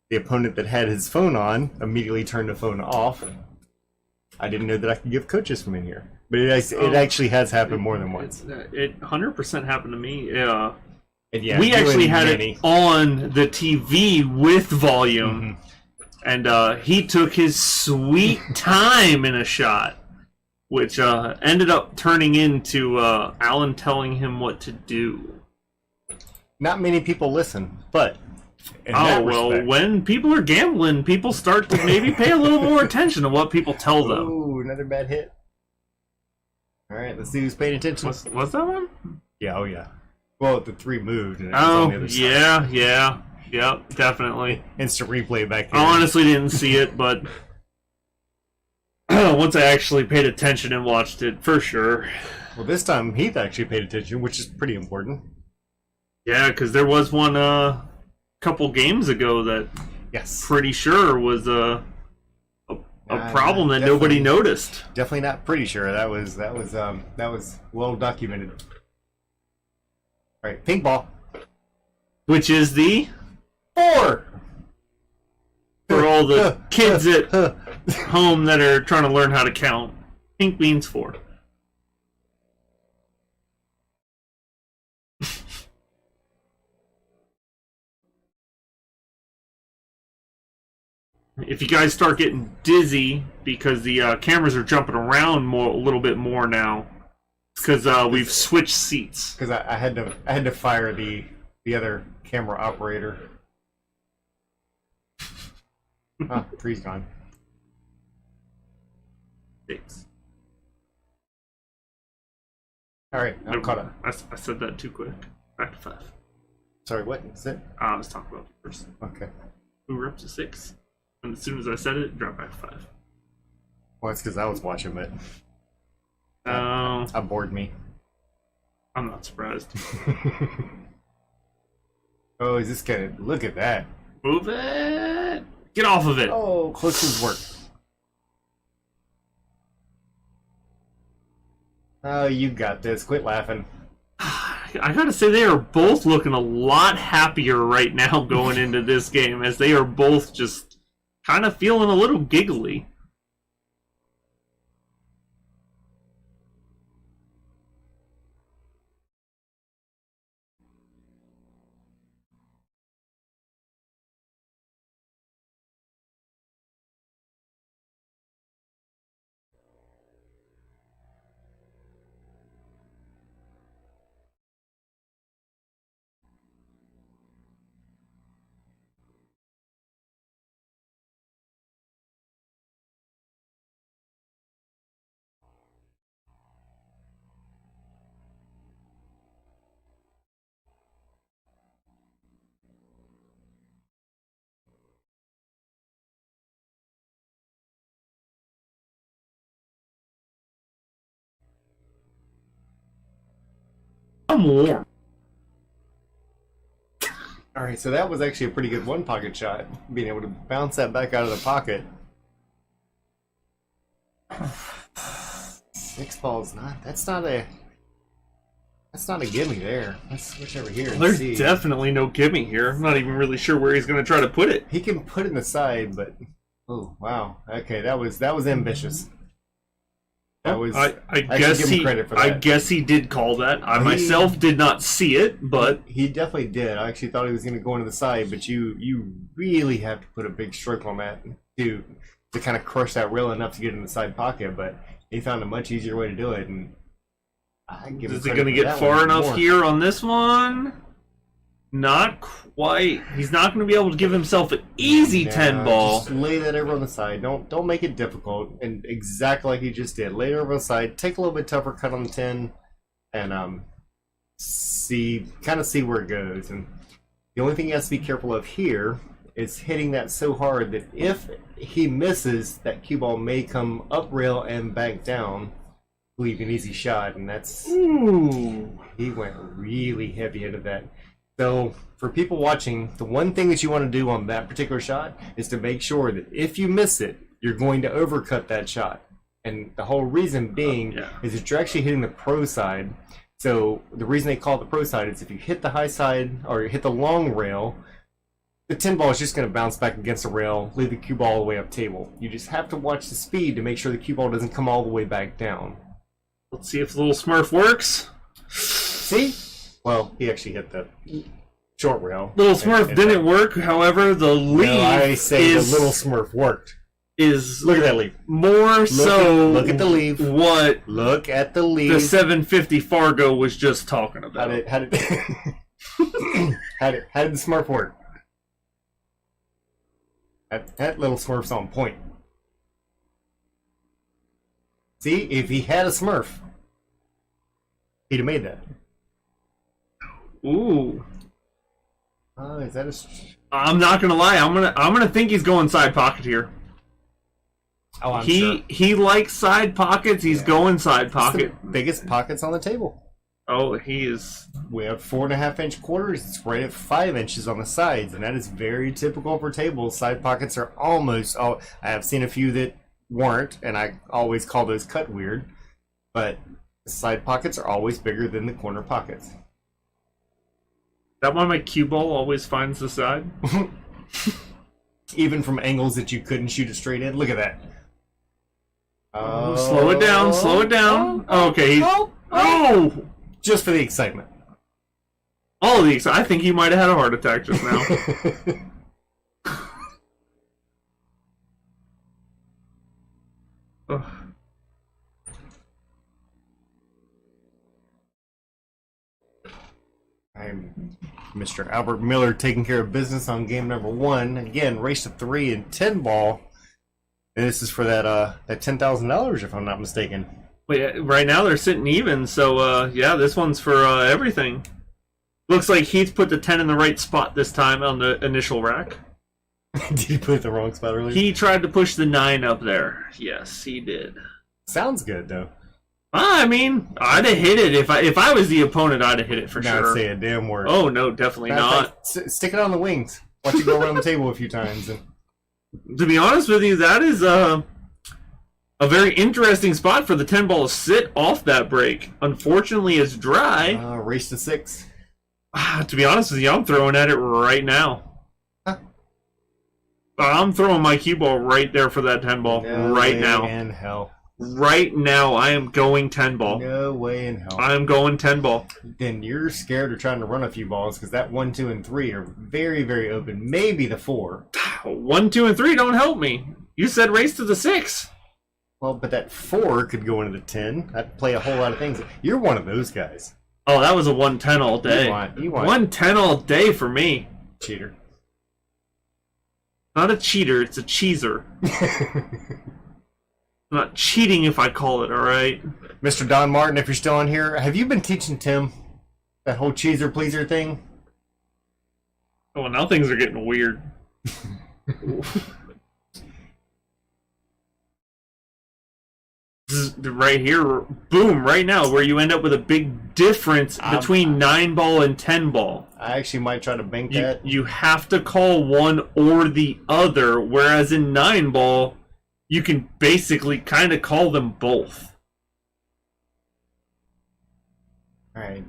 the opponent that had his phone on immediately turned the phone off. I didn't know that I could give coaches from in here. But it actually has happened more than once. It 100% happened to me. Yeah. And yeah, we actually had it on the TV with volume. Mm-hmm. And he took his sweet time in a shot, which ended up turning into Alan telling him what to do. Not many people listen, but when people are gambling, people start to maybe pay a little more attention to what people tell them. Ooh, another bad hit. All right, let's see who's paying attention. Was that one? Yeah, oh yeah. Well, the 3 moved. And it was on the other side. Yeah, definitely. Instant replay back here. I honestly didn't see it, but once I actually paid attention and watched it, for sure. Well, this time Heath actually paid attention, which is pretty important. Yeah, because there was one couple games ago that pretty sure was a problem that nobody noticed. Definitely not pretty sure. That was well documented. All right, pink ball, which is the 4 for all the kids at home that are trying to learn how to count. Pink means 4. If you guys start getting dizzy because the cameras are jumping around a little bit more now, because we've switched seats. Because I had to fire the other camera operator. Oh, 3's gone. 6. All right, I'm caught up. I said that too quick. Back to 5. Sorry, what is it? I was talking about the first. Okay. We were up to 6. And as soon as I said it dropped back to 5. Well, it's because I was watching it. It bored me. I'm not surprised. Oh, is this gonna... Look at that. Move it! Get off of it! Oh, close to his work. Oh, you got this. Quit laughing. I gotta say, they are both looking a lot happier right now going into this game, as they are both just kind of feeling a little giggly. I'm warm. Alright, so that was actually a pretty good one-pocket shot. Being able to bounce that back out of the pocket. 6 ball's not. That's not a gimme there. Let's switch over here and There's see. definitely no gimme here. I'm not even really sure where he's going to try to put it. He can put it in the side, but oh wow. Okay, that was ambitious. That was. I guess give him he. credit for that. I guess he did call that. I myself did not see it, but He definitely did. I actually thought he was going to go into the side, but you really have to put a big stroke on that to kind of crush that rail enough to get in the side pocket. But he found a much easier way to do it, and I give him is he credit going to for get that far one enough more. here on this one? Not quite. He's not going to be able to give himself an easy Nah, 10 ball. Just lay that over on the side. Don't make it difficult, and exactly like you just did. Lay it over on the side. Take a little bit tougher cut on the 10, and see where it goes. And the only thing he has to be careful of here is hitting that so hard that if he misses, that cue ball may come up rail and back down, leave an easy shot. And that's Ooh. he went really heavy into that. So for people watching, the one thing that you want to do on that particular shot is to make sure that if you miss it, you're going to overcut that shot. And the whole reason being is that you're actually hitting the pro side. So the reason they call it the pro side is if you hit the high side or you hit the long rail, the 10 ball is just going to bounce back against the rail, leave the cue ball all the way up table. You just have to watch the speed to make sure the cue ball doesn't come all the way back down. Let's see if Little Smurf works. See? Well, he actually hit the short rail. Little Smurf didn't work. However, the leaf I say is, the Little Smurf worked. Is Look at that leaf. more Look at the leaf. What Look at the leaf. the 750 Fargo was just talking about. How did how did the Smurf work? That Little Smurf's on point. See, if he had a Smurf, he'd have made that. Ooh. Is that a? I'm not gonna lie. I'm gonna think he's going side pocket here. Oh, I'm sure. He likes side pockets. He's going side It's pocket. the biggest pockets on the table. Oh, he is. We have 4.5-inch quarters. It's right at 5 inches on the sides, and that is very typical for tables. Side pockets are almost. Oh, I have seen a few that weren't, and I always call those cut weird. But side pockets are always bigger than the corner pockets. That why my cue ball always finds the side. Even from angles that you couldn't shoot it straight in. Look at that. Slow it down. Slow it down. Okay. Oh! Just for the excitement. All of these. I think he might have had a heart attack just now. Ugh. I'm Mr. Albert Miller taking care of business on game number 1. Again, race to 3 and 10 ball. And this is for that $10,000, if I'm not mistaken. Wait, right now they're sitting even, so yeah, this one's for everything. Looks like Heath put the 10 in the right spot this time on the initial rack. Did he put it the wrong spot earlier? He tried to push the 9 up there. Yes, he did. Sounds good though. I mean, I'd have hit it if I was the opponent. I'd have hit it for Not sure. say a damn word. Oh no, definitely not. Stick it on the wings. Watch it go around the table a few times. And To be honest with you, that is a very interesting spot for the 10 ball to sit off that break. Unfortunately, it's dry. race to 6. To be honest with you, I'm throwing at it right now. Huh. I'm throwing my cue ball right there for that 10 ball right now. In hell. Right now, I am going 10 ball. No way in hell. I am going 10 ball. Then you're scared of trying to run a few balls because that 1, 2, and 3 are very, very open. Maybe the 4. 1, 2, and 3 don't help me. You said race to the 6. Well, but that 4 could go into the 10. That'd play a whole lot of things. You're one of those guys. Oh, that was a 110 all day. You want 110 all day for me. cheater. Not a cheater, it's a cheeser. I'm not cheating if I call it, alright? Mr. Don Martin, if you're still on here, have you been teaching Tim that whole cheeser pleaser thing? Oh, now things are getting weird. This is right here, boom, right now, where you end up with a big difference between 9 ball and 10 ball. I actually might try to bank that. You have to call one or the other, whereas in 9 ball, you can basically kind of call them both. Alright.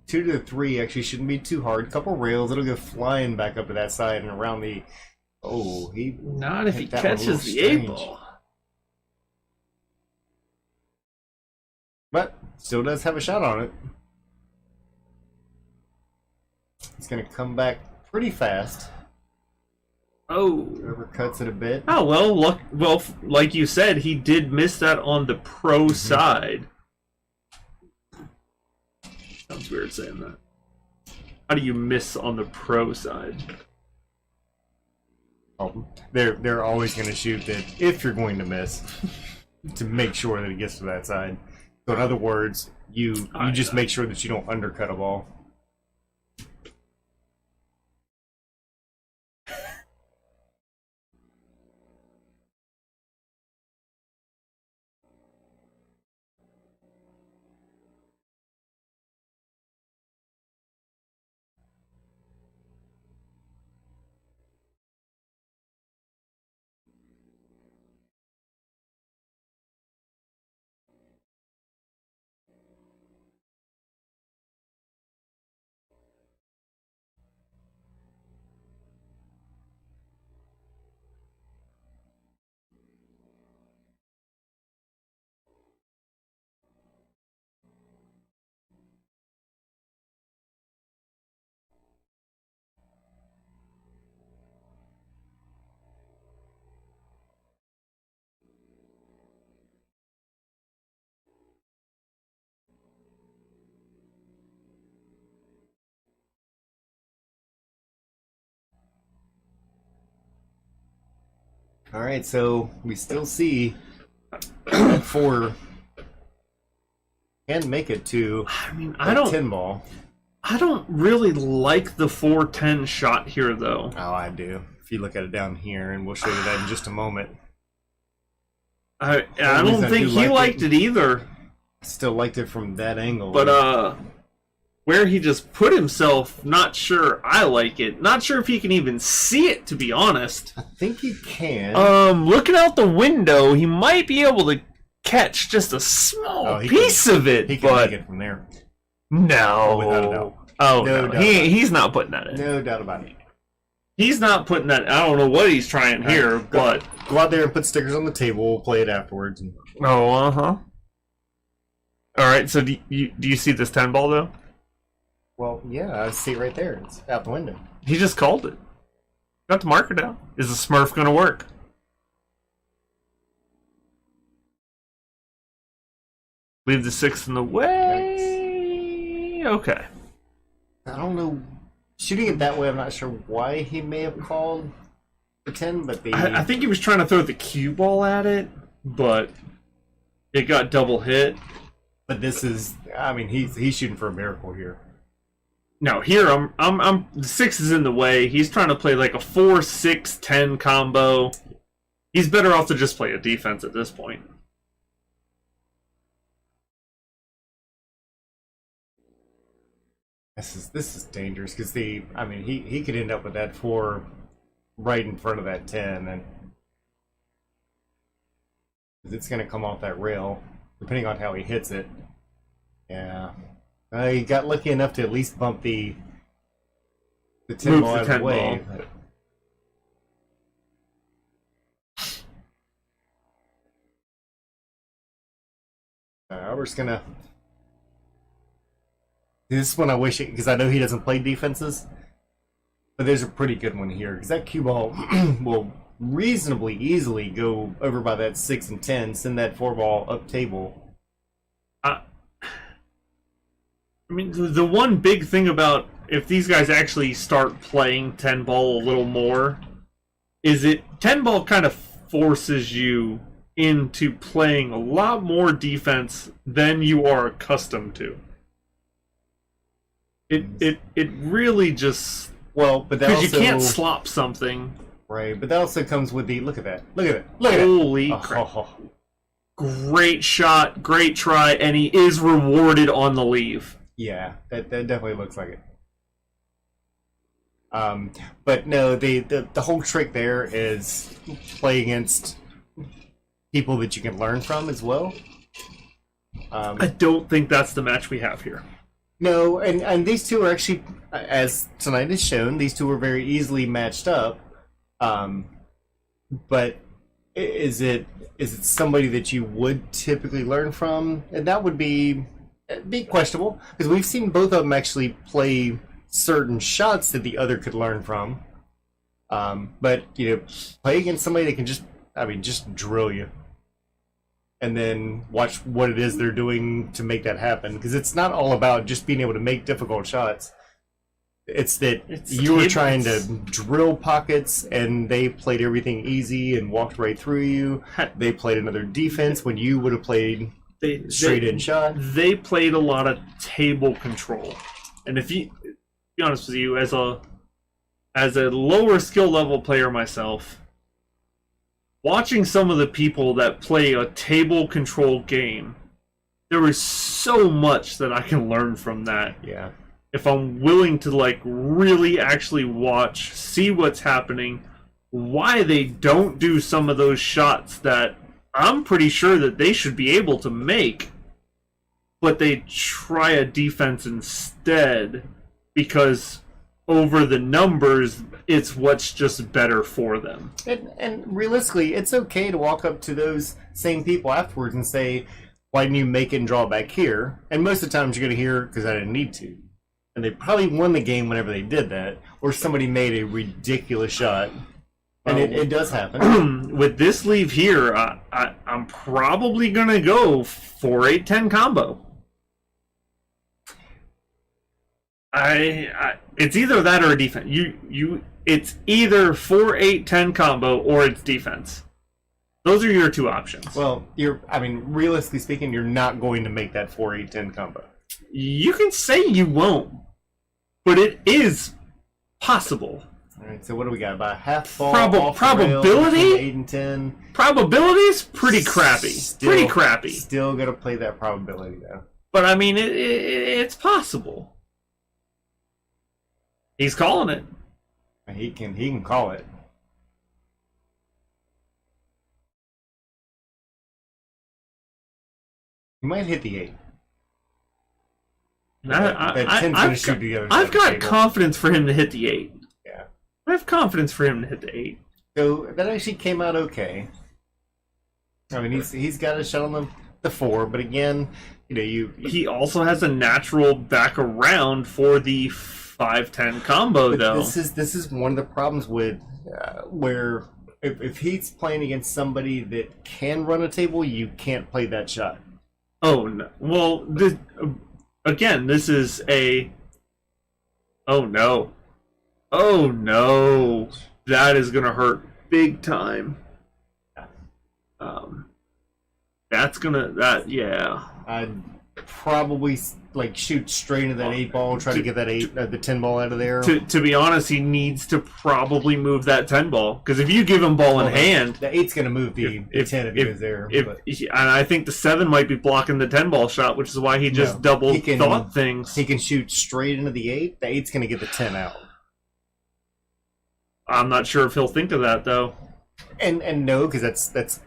2 to 3 actually shouldn't be too hard. Couple rails, it'll go flying back up to that side and around the... Oh, he... Not if he hit that one a catches little the 8 strange. ball. But still does have a shot on it. It's going to come back pretty fast. Oh. Overcuts it a bit. Oh, well, look, like you said, he did miss that on the pro side. Sounds weird saying that. How do you miss on the pro side? Oh, they're always going to shoot that if you're going to miss to make sure that it gets to that side. So in other words, you just make sure that you don't undercut a ball. All right, so we still see that 4 can make it to I don't 10 ball. I don't really like the 410 shot here, though. Oh, I do. If you look at it down here, and we'll show you that in just a moment. I don't think he liked it either. I still liked it from that angle. But, where he just put himself, not sure I like it. Not sure if he can even see it, to be honest. I think he can. Looking out the window, he might be able to catch just a small piece of it. He can make it from there. No. Without a doubt. Oh, no. He's not putting that in. No doubt about it. He's not putting that. I don't know what he's trying here, but go out there and put stickers on the table. We'll play it afterwards. Oh, All right. So do you see this 10 ball though? Well, yeah, I see it right there. It's out the window. He just called it. Got the marker down. Is the Smurf going to work? Leave the 6 in the way. Okay. I don't know. Shooting it that way, I'm not sure why he may have called for 10, but I think he was trying to throw the cue ball at it, but it got double hit. But this is, I mean, he's shooting for a miracle here. No, here I'm the 6 is in the way. He's trying to play like a 4-6-10 combo. He's better off to just play a defense at this point. This is dangerous because I mean he could end up with that 4 right in front of that 10, and it's going to come off that rail depending on how he hits it. Yeah. He got lucky enough to at least bump the 10 ball out of the way. We're just gonna. This one I wish, because I know he doesn't play defenses, but there's a pretty good one here because that cue ball will reasonably easily go over by that 6 and 10, send that 4 ball up table. I mean, the one big thing about if these guys actually start playing 10 ball a little more is 10 ball kind of forces you into playing a lot more defense than you are accustomed to. It really just, well, but that because also, you can't slop something, right? But that also comes with the look at that, holy crap. Great shot, great try, and he is rewarded on the leave. Yeah, that definitely looks like it. But no, the whole trick there is play against people that you can learn from as well. I don't think that's the match we have here. No, and these two are actually, as tonight has shown, these two are very easily matched up. Um, but is it somebody that you would typically learn from? And that would be questionable because we've seen both of them actually play certain shots that the other could learn from. But play against somebody that can just drill you, and then watch what it is they're doing to make that happen. Because it's not all about just being able to make difficult shots. It's that you were trying to drill pockets, and they played everything easy and walked right through you. They played another defense when you would have played straight in shot. They played a lot of table control, and if you be honest with you, as a lower skill level player myself, watching some of the people that play a table control game, there is so much that I can learn from that. Yeah. If I'm willing to really actually watch, see what's happening, why they don't do some of those shots that I'm pretty sure that they should be able to make, but they try a defense instead because over the numbers, it's what's just better for them. And realistically, it's okay to walk up to those same people afterwards and say, why didn't you make it and draw back here? And most of the times you're going to hear, because I didn't need to. And they probably won the game whenever they did that, or somebody made a ridiculous shot. And it does happen. With this leave here, I'm probably going to go 4-8-10 combo. It's either that or a defense. It's either 4-8-10 combo or it's defense. Those are your two options. Well, realistically speaking, you're not going to make that 4-8-10 combo. You can say you won't, but it is possible. All right, so what do we got? About a half ball probability? 8 and 10. Probability is pretty crappy. Still got to play that probability though. But it's possible. He's calling it. He can call it. He might hit the 8. I've got confidence for him to hit the 8. Yeah. I have confidence for him to hit the 8. So that actually came out okay. He's got a shot on the 4, but again, he also has a natural back around for the 5-10 combo though. This is one of the problems with where if he's playing against somebody that can run a table, you can't play that shot. Oh no! Well, this is a. Oh no! Oh no! That is gonna hurt big time. Yeah. I'd probably shoot straight into that 8 ball, try to get that the 10 ball out of there. To be honest, he needs to probably move that 10 ball because if you give him ball in hand, the 8's going to move the 10 if he was there. And I think the 7 might be blocking the 10 ball shot, which is why he just double thought things. He can shoot straight into the 8. The 8's going to get the 10 out. I'm not sure if he'll think of that though. And no, because that's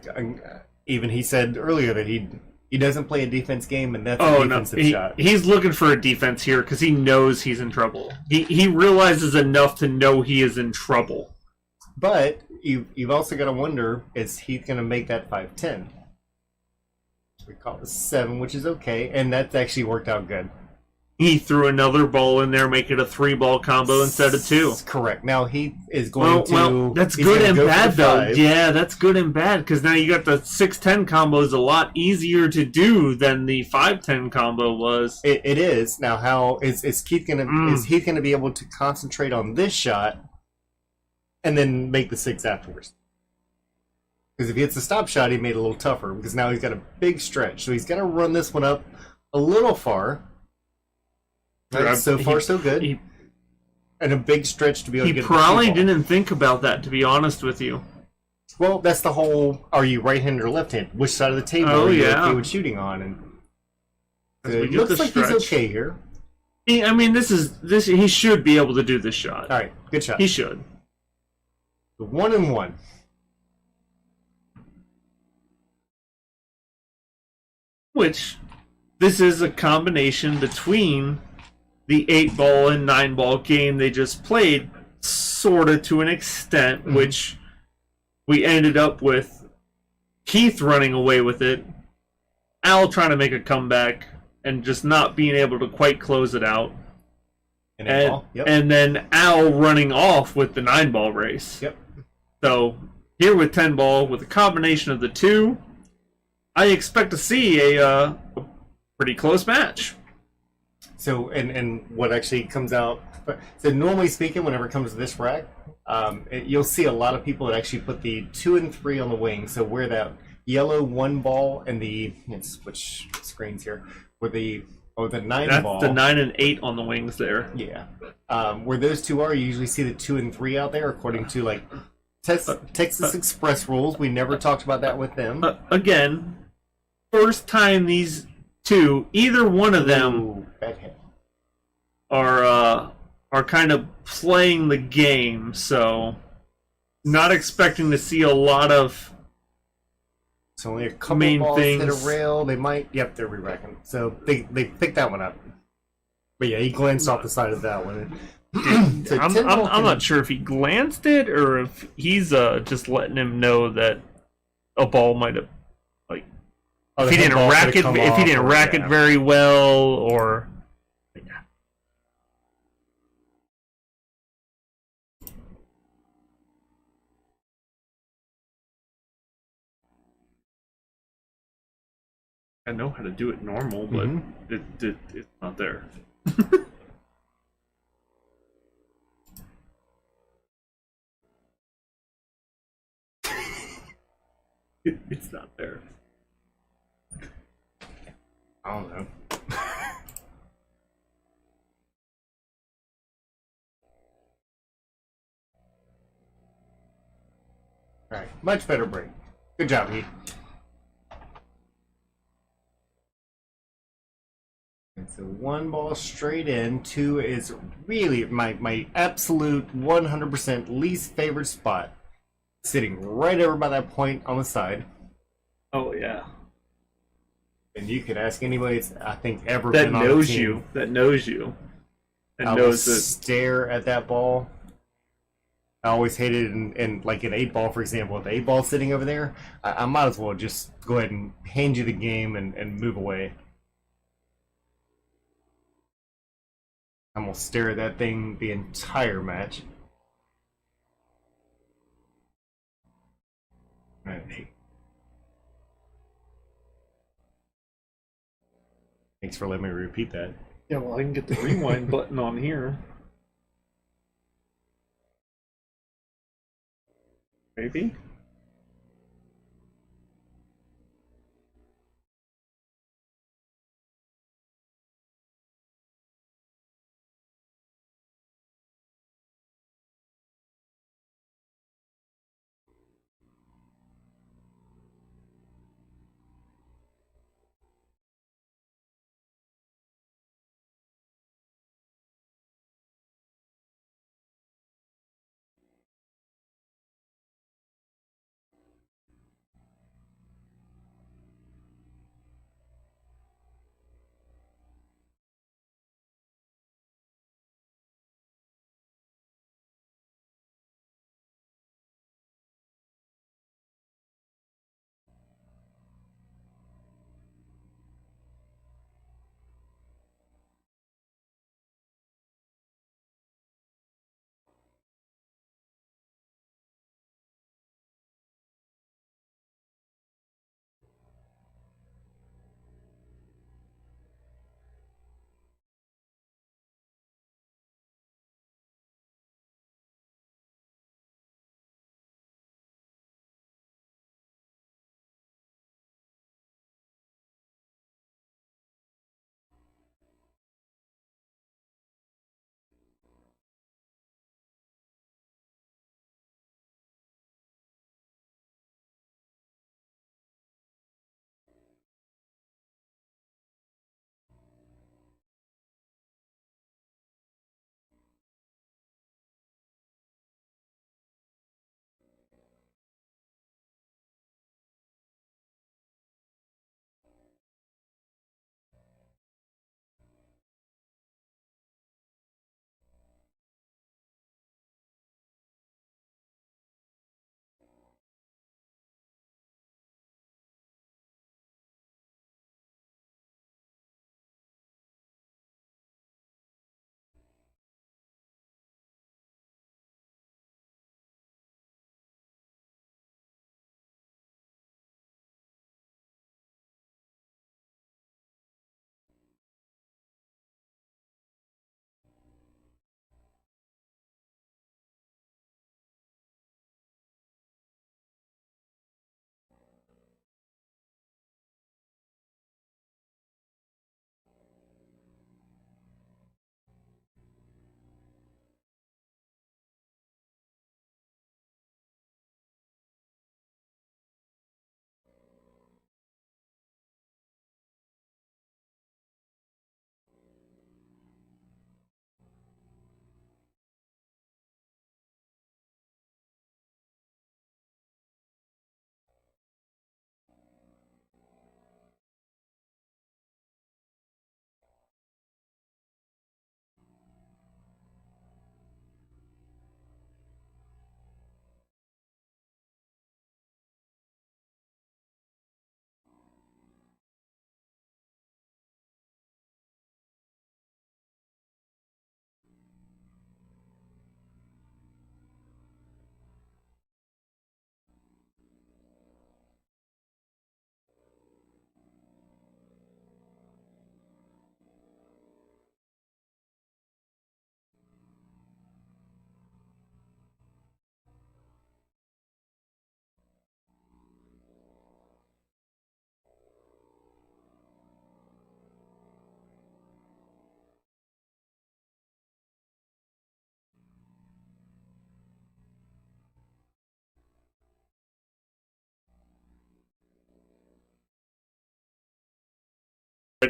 even he said earlier that he doesn't play a defense game, and that's a defensive shot. He's looking for a defense here because he knows he's in trouble. He realizes enough to know he is in trouble. But you've also got to wonder, is Heath going to make that 5-10? We call it 7, which is okay, and that's actually worked out good. He threw another ball in there, make it a 3-ball combo instead of 2. Correct. Now he is going to. Well, that's good and bad though. Yeah, that's good and bad because now you got the 6-10 combo is a lot easier to do than the 5-10 combo was. It is. Now, how is Heath gonna is Heath gonna be able to concentrate on this shot and then make the 6 afterwards? Because if he hits the stop shot, he made it a little tougher because now he's got a big stretch, so he's got to run this one up a little far. Right, so far, so good. And a big stretch to be able to get He probably didn't think about that, to be honest with you. Well, that's the whole, are you right-handed or left-handed? Which side of the table are you okay with shooting on? And it looks like he's okay here. He should be able to do this shot. All right, good shot. He should. The 1-1. Which, this is a combination between the 8-ball and 9-ball game they just played, sort of to an extent, which we ended up with Heath running away with it, Al trying to make a comeback, and just not being able to quite close it out. And then Al running off with the 9-ball race. Yep. So here with 10-ball, with a combination of the two, I expect to see a pretty close match. So, and what actually comes out... So normally speaking, whenever it comes to this rack, you'll see a lot of people that actually put the 2 and 3 on the wing. So where that yellow 1 ball and the... Let's switch screens here. Where the 9 ball... That's the 9 and 8 on the wings there. Yeah. Where those two are, you usually see the 2 and 3 out there, according to, like, Texas Express rules. We never talked about that with them. Again, first time these two, either one of them are kind of playing the game, so not expecting to see a lot of It's only a couple main balls things. hit a rail. They might... Yep, they're re-racking. So they picked that one up. But yeah, he glanced off the side of that one. So I'm not sure if he glanced it or if he's just letting him know that a ball might have, like, if he didn't rack it very well, or yeah. I know how to do it normal, but it's not there. It's not there. I don't know. Alright, much better break. Good job, Heath. And so 1 ball straight in, 2 is really my absolute 100% least favorite spot. Sitting right over by that point on the side. Oh yeah. And you could ask anybody that's, I think, ever That been on knows the team. you. That knows you. And I knows will that. stare at that ball. I always hated it in like an 8-ball, for example. With the 8-ball sitting over there, I might as well just go ahead and hand you the game and move away. I'm going to stare at that thing the entire match. Right. Thanks for letting me repeat that. Yeah, well, I can get the rewind button on here. Maybe?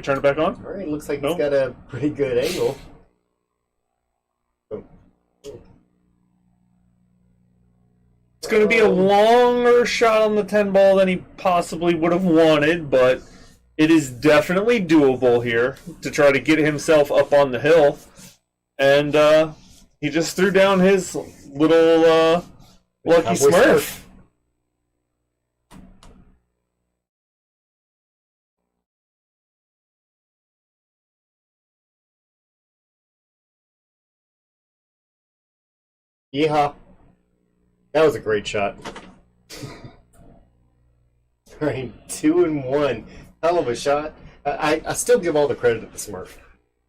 turn it back on. All right, looks like No. he's got a pretty good angle. Oh. It's going to be a longer shot on the 10 ball than he possibly would have wanted, but it is definitely doable here to try to get himself up on the hill. And he just threw down his little lucky Cowboy Smurf. Yeehaw. That was a great shot. All right, 2-1. Hell of a shot. I still give all the credit to the Smurf.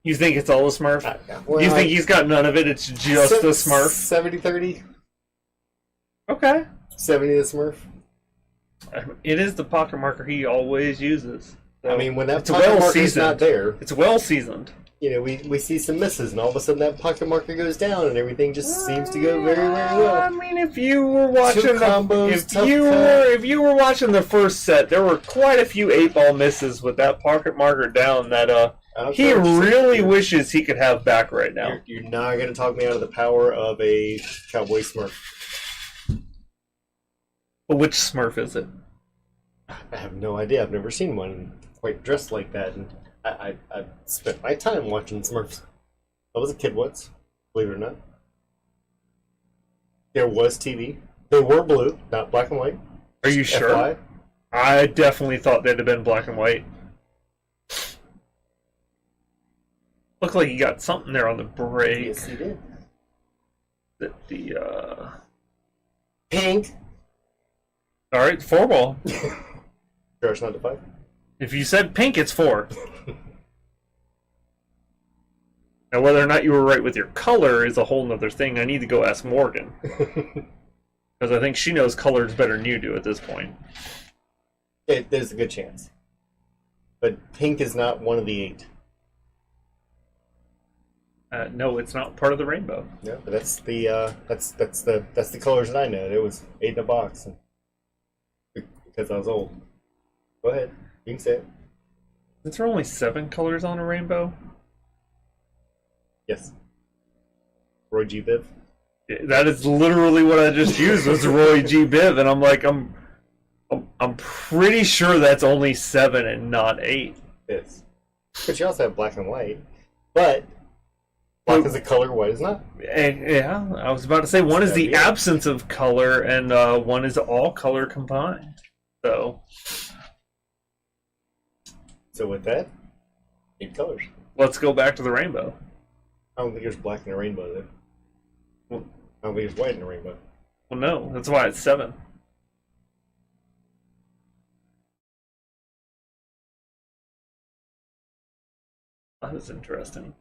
You think it's all a Smurf? Well, You think he's got none of it? It's just the Smurf? 70-30? Okay. 70 the Smurf? It is the pocket marker he always uses. So I mean, when that it's pocket well marker's seasoned. not there, It's well seasoned. you know, we see some misses, and all of a sudden that pocket marker goes down, and everything just seems to go very, very I well. mean, if you were watching combos, tough if you were watching the first set, there were quite a few 8-ball misses with that pocket marker down that he really wishes he could have back right now. You're not going to talk me out of the power of a Cowboy Smurf. But which Smurf is it? I have no idea. I've never seen one quite dressed like that, and I spent my time watching Smurfs. I was a kid once, believe it or not. There was TV. They were blue, not black and white. Are you sure? FY. I definitely thought they'd have been black and white. Looked like you got something there on the break. Yes, he did. The Pink. all right, 4-ball. Sure, it's not the 5. If you said pink, it's 4. Now, whether or not you were right with your color is a whole nother thing. I need to go ask Morgan. Because I think she knows colors better than you do at this point. There's a good chance. But pink is not one of the 8. No, it's not part of the rainbow. No, but that's the colors that I know. It was 8 in a box. And because I was old. Go ahead. You can say it. Is there only 7 colors on a rainbow? Yes. Roy G. Biv. That is literally what I just used was Roy G. Biv, and I'm like, I'm pretty sure that's only 7 and not 8. Yes. But you also have black and white. But black is a color, white is not. Yeah, I was about to say one is the absence of color, and one is all color combined. So with that, 8 colors. let's go back to the rainbow. I don't think there's black in a rainbow, though. Well, I don't think there's white in a rainbow. well, no, that's why it's 7. That is interesting.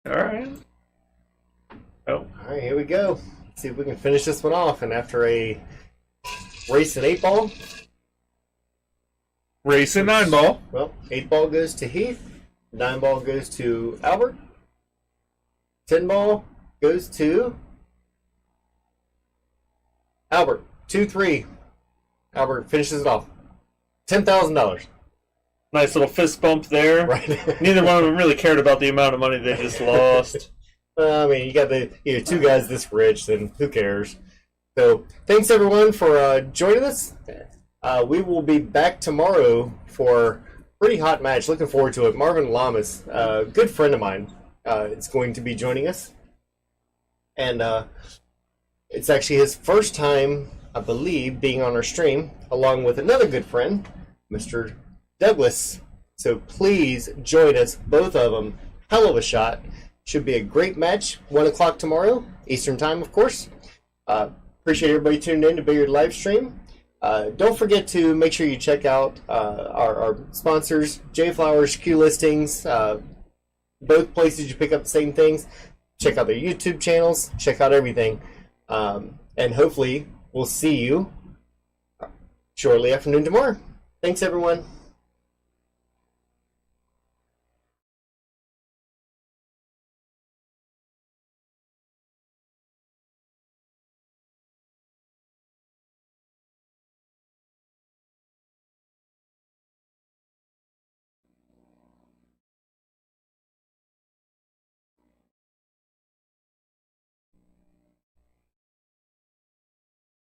All right. Oh, All right, here we go. Let's see if we can finish this one off. And after a race and 8-ball, race and 9-ball. well, 8-ball goes to Heath, 9-ball goes to Albert, 10-ball goes to Albert. 2-3. Albert finishes it off. $10,000. Nice little fist bump there. Right. Neither one of them really cared about the amount of money they just lost. I mean, you got two guys this rich, then who cares? So, thanks everyone for joining us. We will be back tomorrow for a pretty hot match. Looking forward to it. Marvin Lamas, a good friend of mine, is going to be joining us. And it's actually his first time, I believe, being on our stream, along with another good friend, Mr. Douglas. So please join us, both of them. Hell of a shot. Should be a great match. 1 o'clock tomorrow, Eastern Time, of course. Appreciate everybody tuning in to Bayard live stream. Don't forget to make sure you check out our sponsors, J Flowers, Q Listings, both places you pick up the same things. Check out their YouTube channels. Check out everything. And hopefully we'll see you shortly after noon tomorrow. Thanks, everyone.